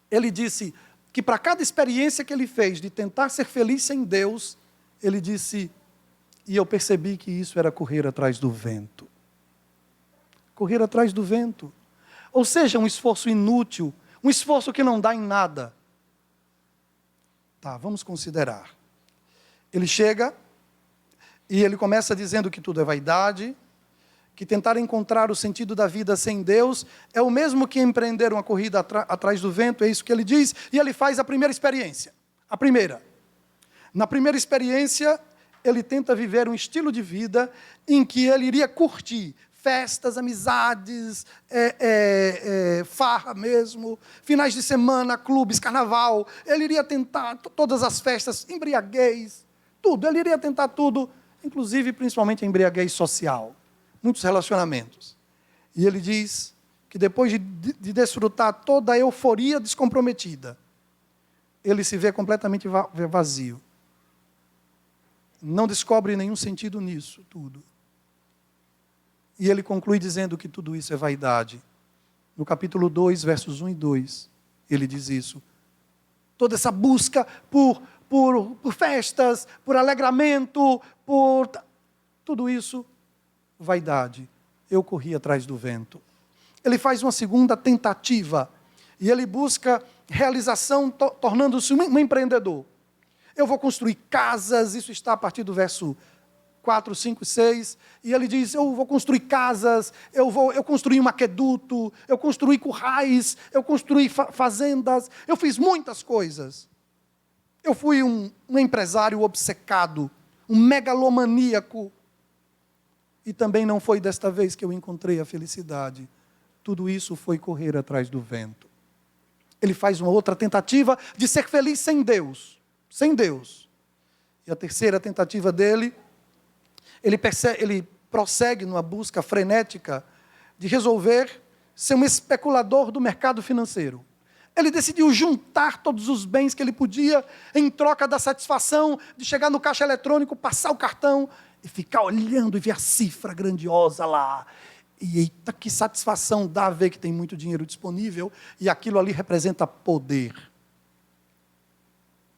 Ele disse que para cada experiência que ele fez de tentar ser feliz sem Deus, ele disse, e eu percebi que isso era correr atrás do vento. Correr atrás do vento. Ou seja, um esforço inútil, um esforço que não dá em nada. Tá, vamos considerar. Ele chega e ele começa dizendo que tudo é vaidade, que tentar encontrar o sentido da vida sem Deus é o mesmo que empreender uma corrida atrás do vento, é isso que ele diz, e ele faz a primeira experiência. A primeira. Na primeira experiência, ele tenta viver um estilo de vida em que ele iria curtir festas, amizades, farra mesmo, finais de semana, clubes, carnaval. Ele iria tentar todas as festas, embriaguez, tudo. Ele iria tentar tudo, inclusive, principalmente a embriaguez social. Muitos relacionamentos. E ele diz que depois de desfrutar toda a euforia descomprometida, ele se vê completamente vazio. Não descobre nenhum sentido nisso tudo. E ele conclui dizendo que tudo isso é vaidade. No capítulo 2, versos 1 e 2, ele diz isso. Toda essa busca por festas, por alegramento, por tudo isso, vaidade. Eu corri atrás do vento. Ele faz uma segunda tentativa. E ele busca realização, tornando-se um empreendedor. eu vou construir casas, isso está a partir do verso 4, 5 e 6, e ele diz, eu vou construir casas, eu construí um aqueduto, eu construí currais, eu construí fazendas, eu fiz muitas coisas. Eu fui um empresário obcecado, um megalomaníaco, e também não foi desta vez que eu encontrei a felicidade. Tudo isso foi correr atrás do vento. Ele faz uma outra tentativa de ser feliz sem Deus. Sem Deus. E a terceira tentativa dele, ele prossegue numa busca frenética de resolver ser um especulador do mercado financeiro. Ele decidiu juntar todos os bens que ele podia em troca da satisfação de chegar no caixa eletrônico, passar o cartão e ficar olhando e ver a cifra grandiosa lá. E eita, que satisfação dá ver que tem muito dinheiro disponível e aquilo ali representa poder.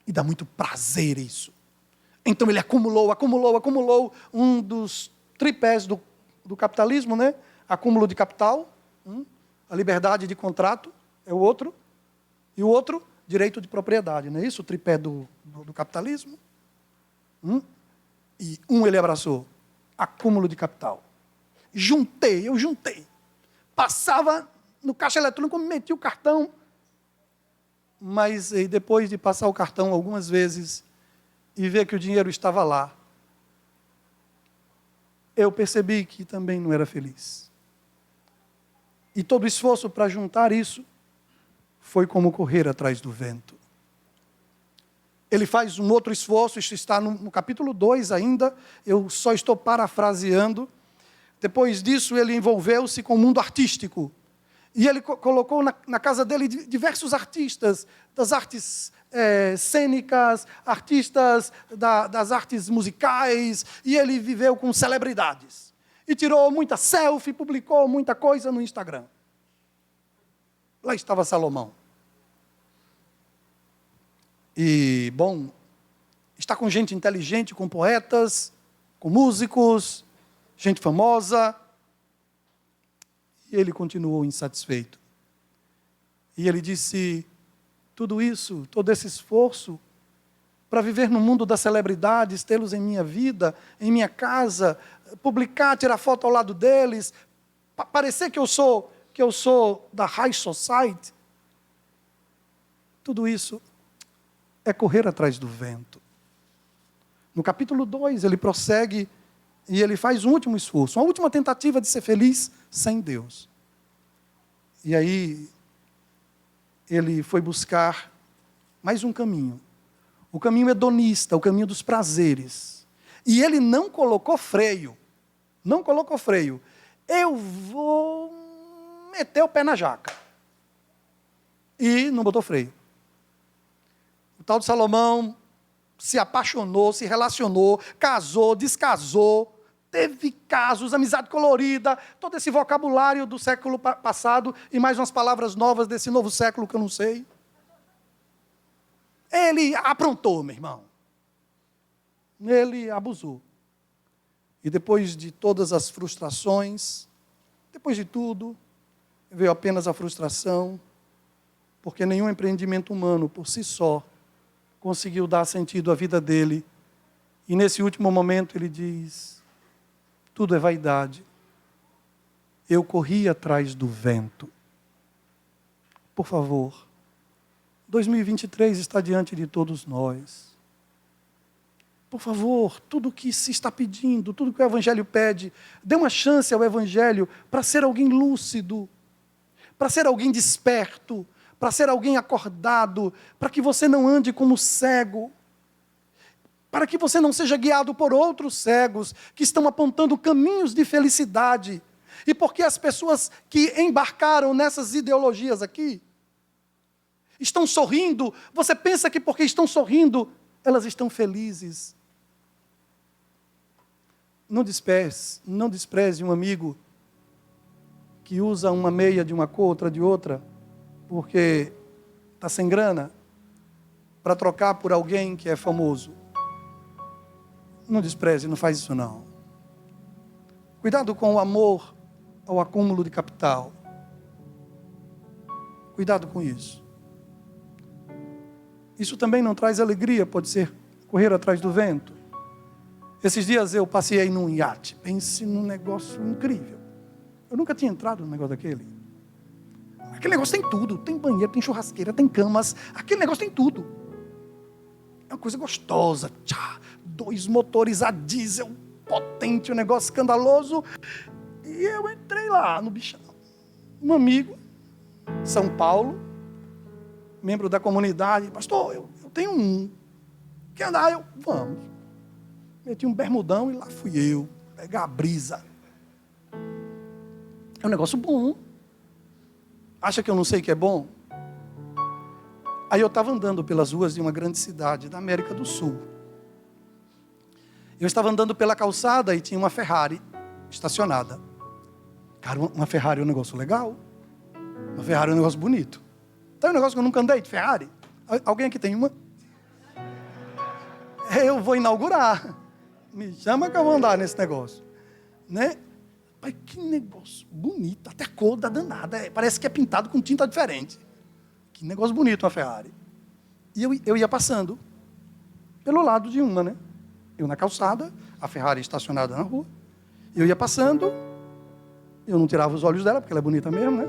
E dá muito prazer isso. Então ele acumulou um dos tripés do capitalismo, né? Acúmulo de capital, a liberdade de contrato é o outro, e o outro, direito de propriedade, não é isso? O tripé do capitalismo. E ele abraçou, acúmulo de capital. Eu juntei. Passava no caixa eletrônico, metia o cartão, mas depois de passar o cartão algumas vezes e ver que o dinheiro estava lá, eu percebi que também não era feliz. E todo o esforço para juntar isso foi como correr atrás do vento. Ele faz um outro esforço, isso está no capítulo 2 ainda, eu só estou parafraseando. Depois disso, ele envolveu-se com o mundo artístico. E ele colocou na casa dele diversos artistas, das artes cênicas, artistas das artes musicais, e ele viveu com celebridades. E tirou muita selfie, publicou muita coisa no Instagram. Lá estava Salomão. E, bom, está com gente inteligente, com poetas, com músicos, gente famosa. E ele continuou insatisfeito. E ele disse, tudo isso, todo esse esforço, para viver no mundo das celebridades, tê-los em minha vida, em minha casa, publicar, tirar foto ao lado deles, parecer que eu sou da high society. Tudo isso é correr atrás do vento. No capítulo 2, ele prossegue e ele faz um último esforço, uma última tentativa de ser feliz sem Deus. E aí, ele foi buscar mais um caminho. O caminho hedonista, o caminho dos prazeres. E ele não colocou freio. Não colocou freio. Eu vou meter o pé na jaca. E não botou freio. O tal de Salomão se apaixonou, se relacionou, casou, descasou, teve casos, amizade colorida, todo esse vocabulário do século passado e mais umas palavras novas desse novo século que eu não sei. Ele aprontou, meu irmão. Ele abusou. E depois de todas as frustrações, depois de tudo, veio apenas a frustração, porque nenhum empreendimento humano por si só conseguiu dar sentido à vida dele. E nesse último momento ele diz, tudo é vaidade. Eu corri atrás do vento. Por favor, 2023 está diante de todos nós. Por favor, tudo que se está pedindo, tudo que o Evangelho pede, dê uma chance ao Evangelho para ser alguém lúcido, para ser alguém desperto, para ser alguém acordado, para que você não ande como cego, para que você não seja guiado por outros cegos que estão apontando caminhos de felicidade. E porque as pessoas que embarcaram nessas ideologias aqui estão sorrindo, você pensa que porque estão sorrindo, elas estão felizes. Não despreze um amigo que usa uma meia de uma cor, outra de outra, porque está sem grana, para trocar por alguém que é famoso. Não despreze, não faz isso não. Cuidado com o amor ao acúmulo de capital. Cuidado com isso. Isso também não traz alegria, pode ser correr atrás do vento. Esses dias eu passei num iate. Pense num negócio incrível. Eu nunca tinha entrado num negócio daquele. Aquele negócio tem tudo. Tem banheiro, tem churrasqueira, tem camas. Aquele negócio tem tudo. É uma coisa gostosa. Tchá, 2 motores a diesel, potente, um negócio escandaloso. E eu entrei lá no bichão. Um amigo, São Paulo, membro da comunidade. Pastor, eu tenho um. Quer andar? Vamos. Meti um bermudão e lá fui eu. Pegar a brisa. É um negócio bom. Acha que eu não sei que é bom? Aí eu estava andando pelas ruas de uma grande cidade da América do Sul. Eu estava andando pela calçada e tinha uma Ferrari estacionada. Cara, uma Ferrari é um negócio legal. Uma Ferrari é um negócio bonito. Tá um negócio que eu nunca andei de Ferrari? Alguém aqui tem uma? Eu vou inaugurar. Me chama que eu vou andar nesse negócio. Né? Pai, que negócio bonito. Até a cor da danada. Parece que é pintado com tinta diferente. Que negócio bonito uma Ferrari. E eu ia passando pelo lado de uma, né? Eu na calçada, a Ferrari estacionada na rua. Eu ia passando, eu não tirava os olhos dela, porque ela é bonita mesmo, né?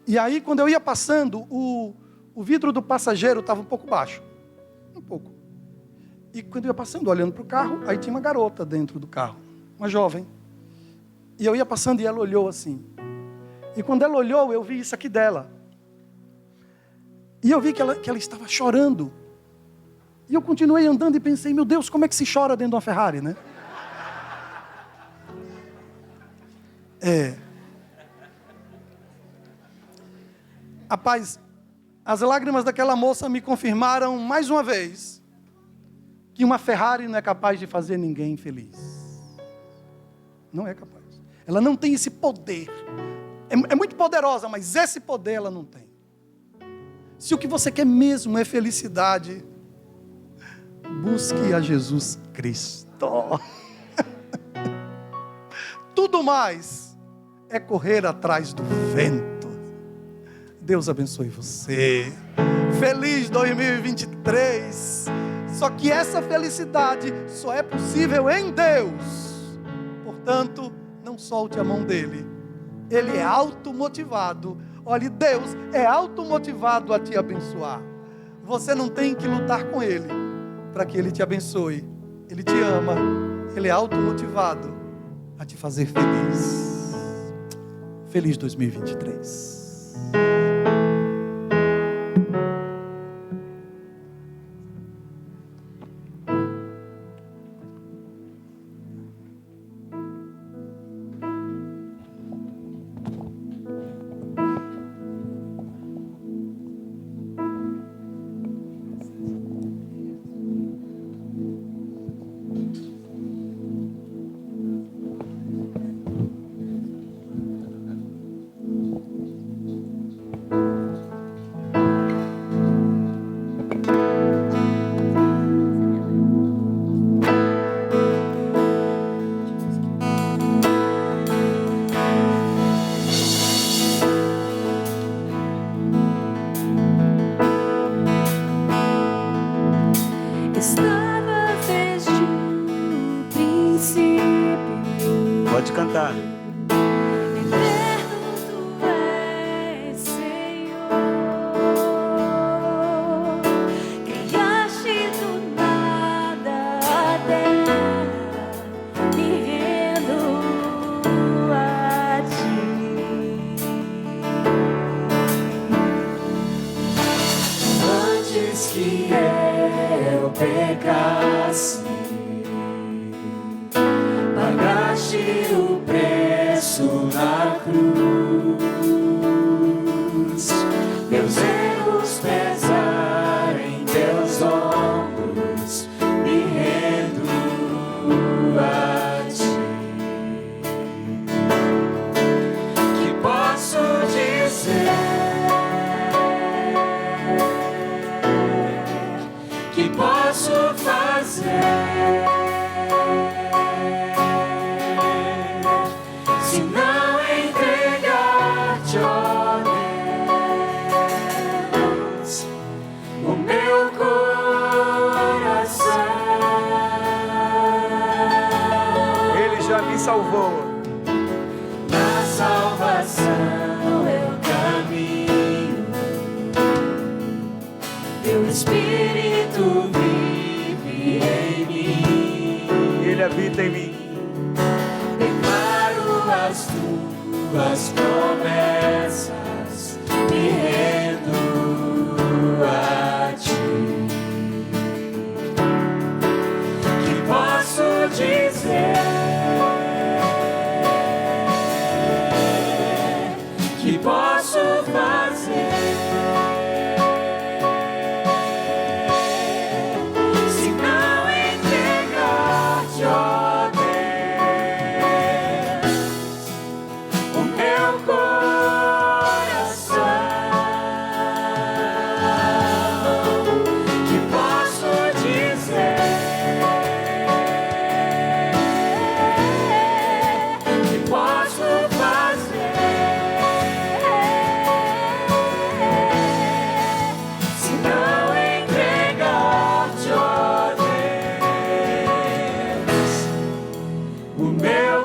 E aí, quando eu ia passando, o vidro do passageiro estava um pouco baixo. Um pouco. E quando eu ia passando, olhando para o carro, aí tinha uma garota dentro do carro. Uma jovem. E eu ia passando e ela olhou assim. E quando ela olhou, eu vi isso aqui dela. E eu vi que ela estava chorando. E eu continuei andando e pensei, meu Deus, como é que se chora dentro de uma Ferrari, né? Rapaz, as lágrimas daquela moça me confirmaram mais uma vez que uma Ferrari não é capaz de fazer ninguém feliz. Não é capaz. Ela não tem esse poder. É muito poderosa, mas esse poder ela não tem. Se o que você quer mesmo é felicidade, busque a Jesus Cristo. Tudo mais é correr atrás do vento. Deus abençoe você. Feliz 2023. Só que essa felicidade só é possível em Deus. Portanto, não solte a mão dele. Ele é automotivado. Olha, Deus é automotivado a te abençoar. Você não tem que lutar com ele para que ele te abençoe. Ele te ama. Ele é automotivado a te fazer feliz. Feliz 2023. Pode cantar. Pagaste o preço. me salvou. Na salvação eu caminho, teu Espírito vive em mim. Ele habita em mim. Declaro as tuas promessas, me rendo a ti. Que posso dizer? Que posso fazer? Se não entregar-te, ó Deus, o meu coração. Que posso dizer? Que posso fazer? Se não entregar-te, ó Deus, o meu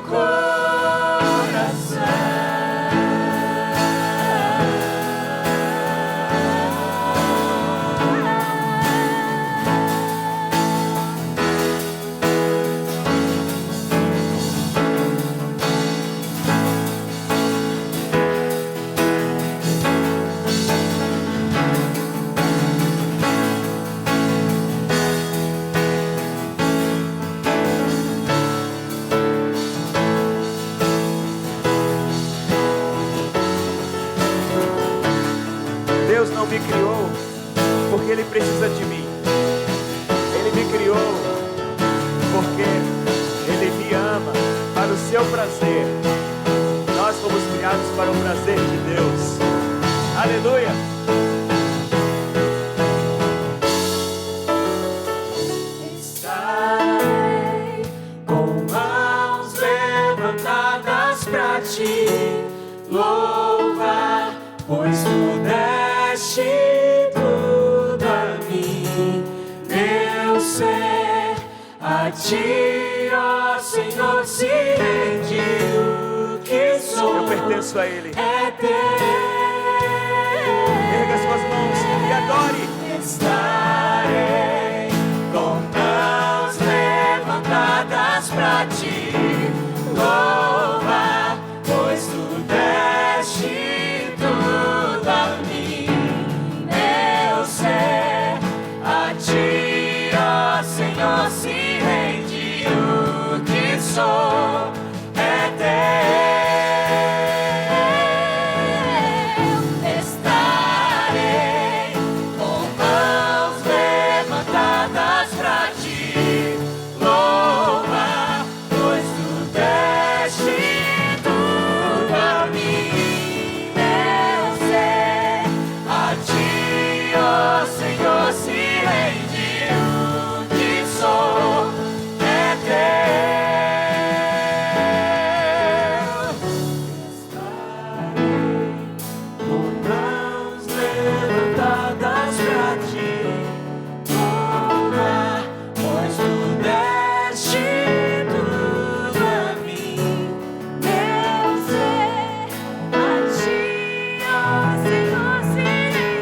Deus não me criou porque Ele precisa de mim. Ele me criou porque Ele me ama para o seu prazer. Nós fomos criados para o prazer de Deus. Aleluia! Estarei com mãos levantadas pra ti louvar, pois tu deste tudo a mim, meu ser. A ti, ó Senhor, se rende o que sou. Eu pertenço a Ele. É teu. Erga suas mãos e adore. Estarei com mãos levantadas pra ti louvar, pois tu deste tudo a mim, meu ser. A ti, ó Senhor, se rende o que sou. É teu. Estarei com mãos levantadas pra ti louvar, pois tu deste tudo a mim, meu ser. A ti, ó Senhor, se rende o que sou. É teu. Estarei com mãos levantadas pra ti louvar, pois tu deste tudo a mim, meu ser. A ti, ó Senhor, se rende o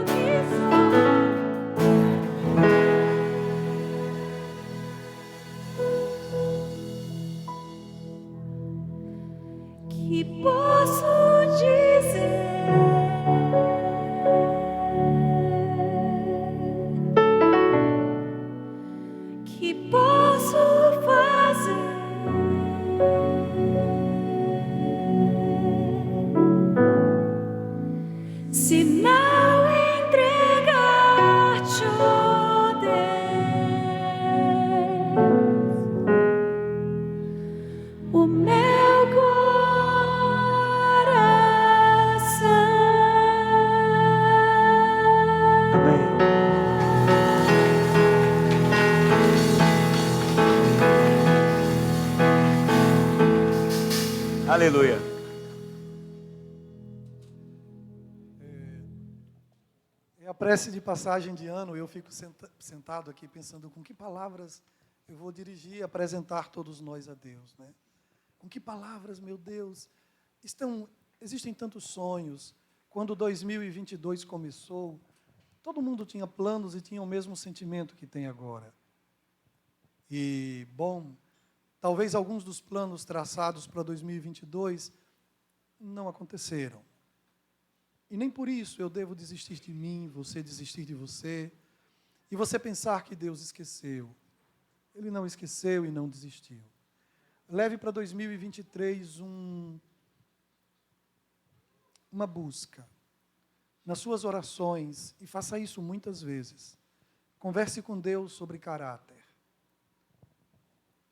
que sou. Que posso dizer? Que posso fazer? Se não entregar-te, ó Deus, o meu coração. Amém. Aleluia. É a prece de passagem de ano, eu fico sentado aqui pensando com que palavras eu vou dirigir e apresentar todos nós a Deus, né? Com que palavras, meu Deus, existem tantos sonhos. Quando 2022 começou, todo mundo tinha planos e tinha o mesmo sentimento que tem agora. E, bom, talvez alguns dos planos traçados para 2022 não aconteceram. E nem por isso eu devo desistir de mim, você desistir de você, e você pensar que Deus esqueceu. Ele não esqueceu e não desistiu. Leve para 2023 uma busca nas suas orações, e faça isso muitas vezes. Converse com Deus sobre caráter.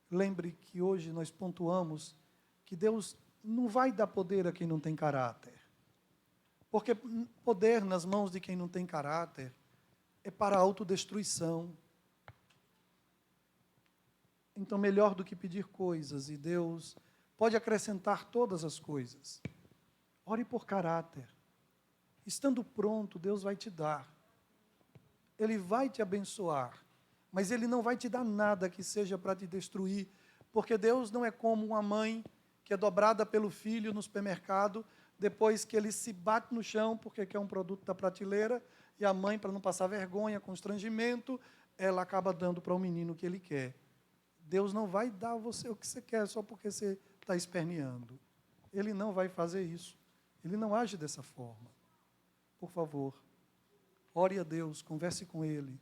Lembre que hoje nós pontuamos que Deus não vai dar poder a quem não tem caráter. Porque poder nas mãos de quem não tem caráter é para a autodestruição. Então, melhor do que pedir coisas, e Deus pode acrescentar todas as coisas. Ore por caráter. Estando pronto, Deus vai te dar. Ele vai te abençoar. Mas Ele não vai te dar nada que seja para te destruir. Porque Deus não é como uma mãe que é dobrada pelo filho no supermercado, depois que ele se bate no chão porque quer um produto da prateleira, e a mãe, para não passar vergonha, constrangimento, ela acaba dando para o menino o que ele quer. Deus não vai dar a você o que você quer só porque você está esperneando. Ele não vai fazer isso. Ele não age dessa forma. Por favor, ore a Deus, converse com Ele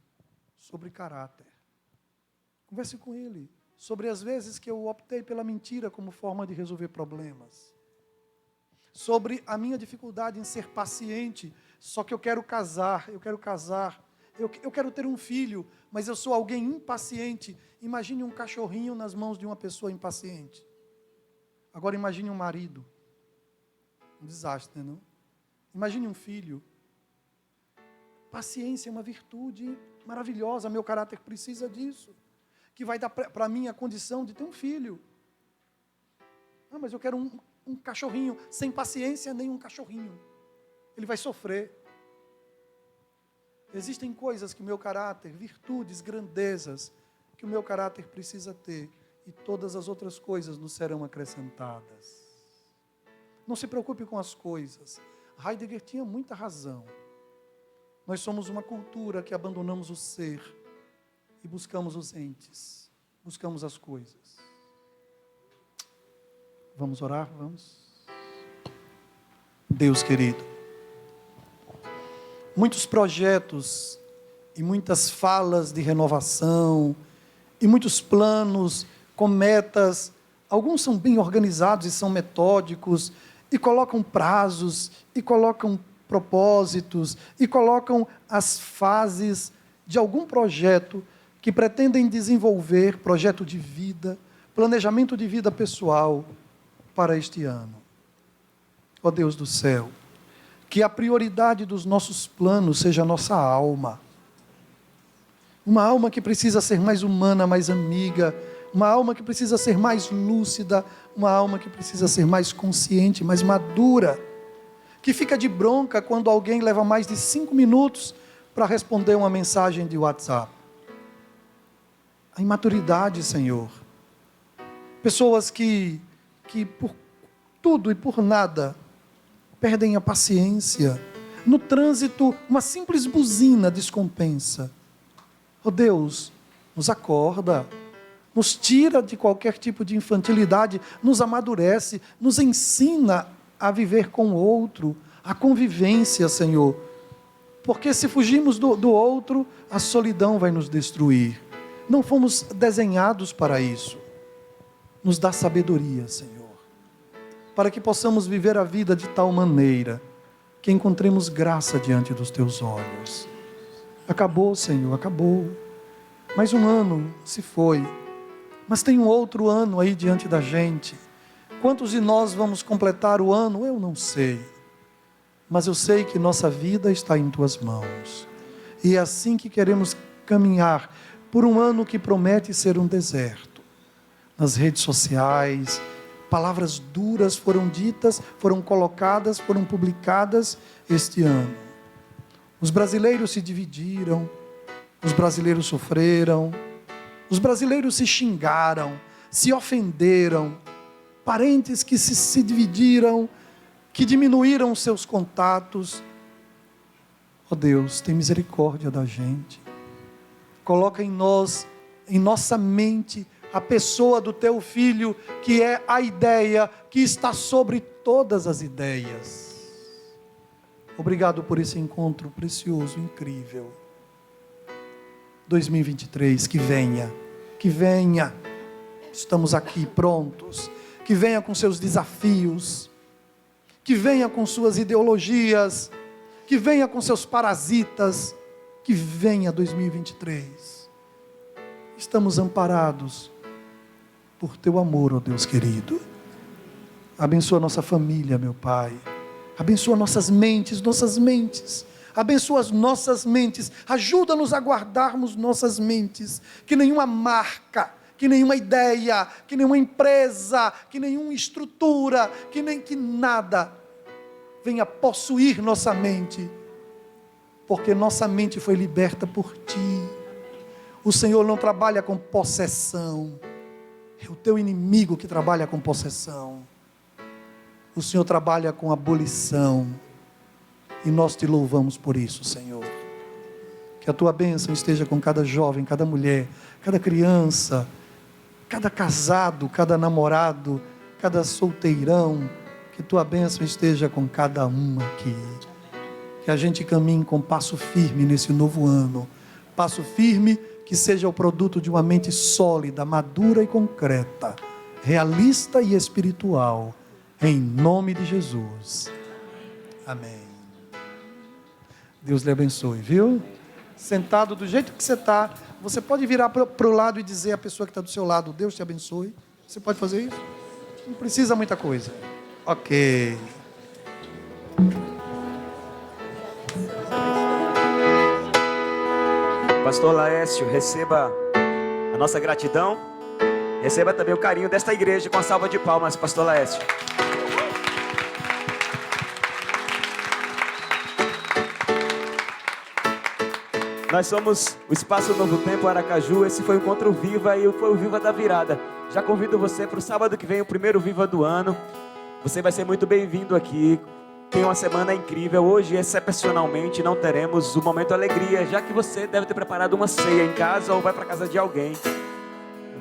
sobre caráter. Converse com Ele sobre as vezes que eu optei pela mentira como forma de resolver problemas. Sobre a minha dificuldade em ser paciente, só que eu quero casar, eu quero ter um filho, mas eu sou alguém impaciente. Imagine um cachorrinho nas mãos de uma pessoa impaciente. Agora imagine um marido. Um desastre, não? Imagine um filho. Paciência é uma virtude maravilhosa, meu caráter precisa disso, que vai dar para mim a condição de ter um filho. Ah, mas eu quero um cachorrinho. Sem paciência, nem um cachorrinho. Ele vai sofrer. Existem coisas que o meu caráter, virtudes, grandezas, que o meu caráter precisa ter, e todas as outras coisas nos serão acrescentadas. Não se preocupe com as coisas. Heidegger tinha muita razão. Nós somos uma cultura que abandonamos o ser e buscamos os entes, buscamos as coisas. Vamos orar? Vamos. Deus querido, muitos projetos e muitas falas de renovação e muitos planos com metas, alguns são bem organizados e são metódicos e colocam prazos e colocam propósitos e colocam as fases de algum projeto que pretendem desenvolver projeto de vida, planejamento de vida pessoal para este ano. Ó Deus do céu, que a prioridade dos nossos planos seja a nossa alma. Uma alma que precisa ser mais humana, mais amiga, uma alma que precisa ser mais lúcida, uma alma que precisa ser mais consciente, mais madura, que fica de bronca quando alguém leva mais de 5 minutos para responder uma mensagem de WhatsApp. A imaturidade, Senhor. Pessoas que por tudo e por nada perdem a paciência. No trânsito, uma simples buzina descompensa. Oh Deus, nos acorda, nos tira de qualquer tipo de infantilidade, nos amadurece, nos ensina a viver com o outro, a convivência, Senhor. Porque se fugirmos do outro, a solidão vai nos destruir. Não fomos desenhados para isso. Nos dá sabedoria, Senhor, para que possamos viver a vida de tal maneira que encontremos graça diante dos Teus olhos. Acabou, Senhor, acabou. Mais um ano se foi, mas tem um outro ano aí diante da gente. Quantos de nós vamos completar o ano? Eu não sei. Mas eu sei que nossa vida está em Tuas mãos. E é assim que queremos caminhar por um ano que promete ser um deserto. Nas redes sociais, palavras duras foram ditas, foram colocadas, foram publicadas este ano. Os brasileiros se dividiram, os brasileiros sofreram, Os brasileiros se xingaram, se ofenderam, parentes que se dividiram, que diminuíram seus contatos. Ó Deus, tem misericórdia da gente. Coloca em nós, em nossa mente, a pessoa do teu filho, que é a ideia que está sobre todas as ideias. Obrigado por esse encontro precioso, incrível. 2023, que venha, estamos aqui prontos, que venha com seus desafios, que venha com suas ideologias, que venha com seus parasitas, que venha 2023. Estamos amparados por teu amor, ó Deus querido. Abençoa nossa família, meu Pai. Abençoa nossas mentes. Abençoa as nossas mentes. Ajuda-nos a guardarmos nossas mentes. Que nenhuma marca, que nenhuma ideia, que nenhuma empresa, que nenhuma estrutura, que nada venha possuir nossa mente. Porque nossa mente foi liberta por Ti. O Senhor não trabalha com possessão. É o teu inimigo que trabalha com possessão. O Senhor trabalha com abolição. E nós te louvamos por isso, Senhor. Que a tua bênção esteja com cada jovem, cada mulher, cada criança, cada casado, cada namorado, cada solteirão. Que a tua bênção esteja com cada um aqui. Que a gente caminhe com passo firme nesse novo ano. Passo firme que seja o produto de uma mente sólida, madura e concreta, realista e espiritual, em nome de Jesus. Amém. Deus lhe abençoe, viu? Sentado do jeito que você está, você pode virar para o lado e dizer à pessoa que está do seu lado, Deus te abençoe. Você pode fazer isso? Não precisa muita coisa. Ok. Pastor Laércio, receba a nossa gratidão. Receba também o carinho desta igreja com a salva de palmas, Pastor Laércio. Nós somos o Espaço Novo Tempo Aracaju. Esse foi o Encontro Viva e foi o Viva da Virada. Já convido você para o sábado que vem, o primeiro Viva do ano. Você vai ser muito bem-vindo aqui. Tem uma semana incrível. Hoje, excepcionalmente, não teremos o momento alegria, já que você deve ter preparado uma ceia em casa ou vai para casa de alguém.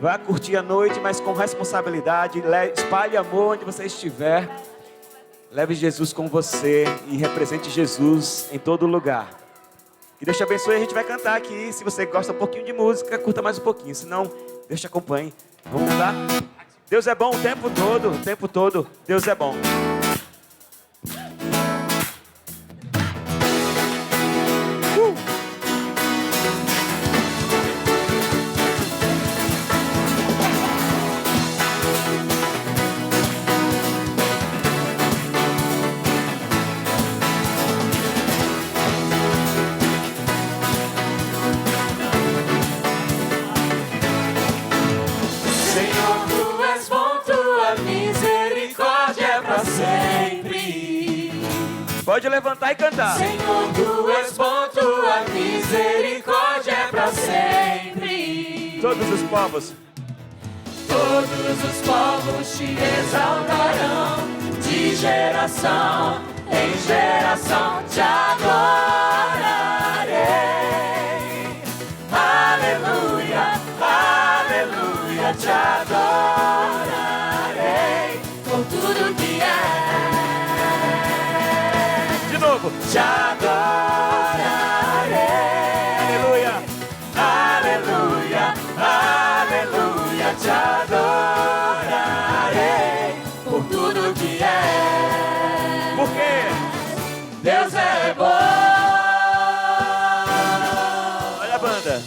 Vá curtir a noite, mas com responsabilidade. Espalhe amor onde você estiver. Leve Jesus com você e represente Jesus em todo lugar. Que Deus te abençoe. A gente vai cantar aqui. Se você gosta um pouquinho de música, curta mais um pouquinho. Se não, Deus te acompanhe. Vamos cantar? Deus é bom o tempo todo. Deus é bom. Pode levantar e cantar. Senhor, tu és bom, tua misericórdia é para sempre. Todos os povos te exaltarão, de geração em geração te adorarei. Aleluia, aleluia, te adorarei por tudo que é. te adorarei. Aleluia, aleluia, aleluia, te adorarei por tudo que é. Por quê? Deus é bom. Olha a banda.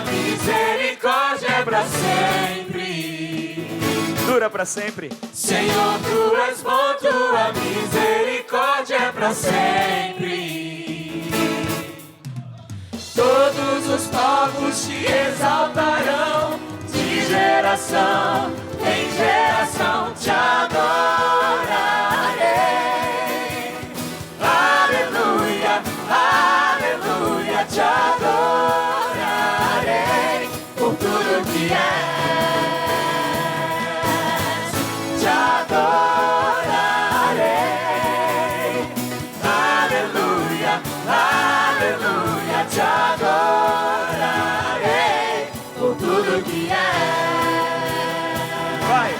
Misericórdia é pra sempre. Dura pra sempre. Senhor, tu és bom, tua misericórdia é pra sempre. Todos os povos te exaltarão, de geração em geração te adorarei. Aleluia, aleluia, te adorarei por tudo que és. Te adorarei. Aleluia, aleluia, te adorarei por tudo que és. Vai.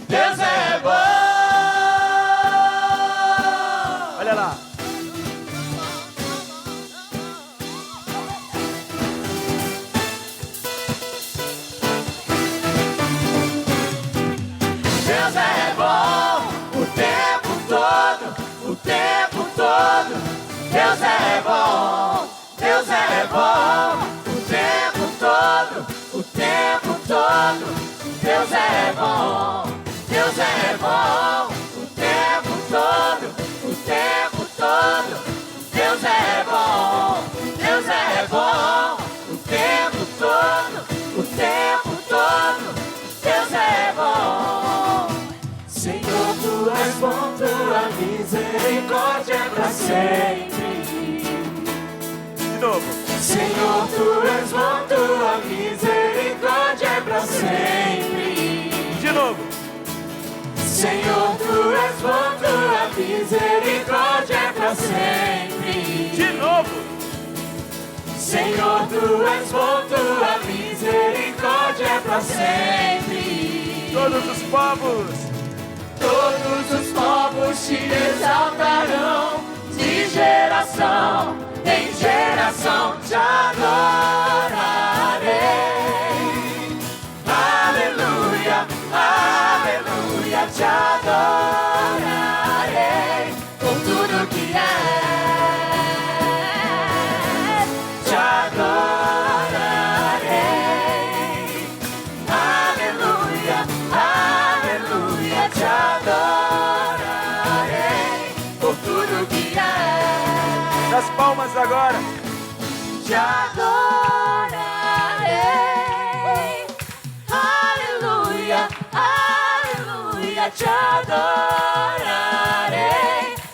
Deus é bom. Olha lá. Deus é bom o tempo todo, o tempo todo. Deus é bom, Deus é bom o tempo todo, o tempo todo. Deus é bom, Deus é bom o tempo todo, o tempo todo. Deus é bom, Deus é bom o tempo todo, o tempo todo. Deus é bom. Senhor, tu és bom, tua misericórdia é pra sempre. De novo. Senhor, tu és bom, tua misericórdia é pra sempre. De novo. Senhor, tu és bom, tua misericórdia é pra sempre. De novo. Senhor, tu és bom, tua misericórdia é pra sempre. Todos os povos. Todos os povos te exaltarão, de geração em geração te adorarei. Aleluia, aleluia, te adorarei por tudo que és. Te adorarei. Aleluia, aleluia, te adorarei por tudo que és. Das palmas agora. Te adorarei. Aleluia, aleluia, te adorarei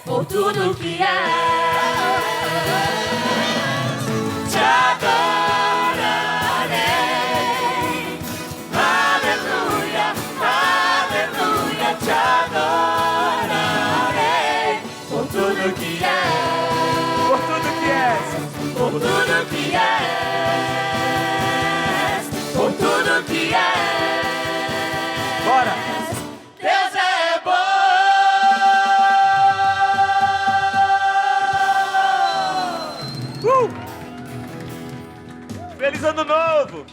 por tudo que és. Te adorarei. Aleluia, aleluia, te adorarei por tudo que és. Por tudo que és. Por tudo que és, por tudo que és. Bora. Deus é bom. Feliz Ano Novo.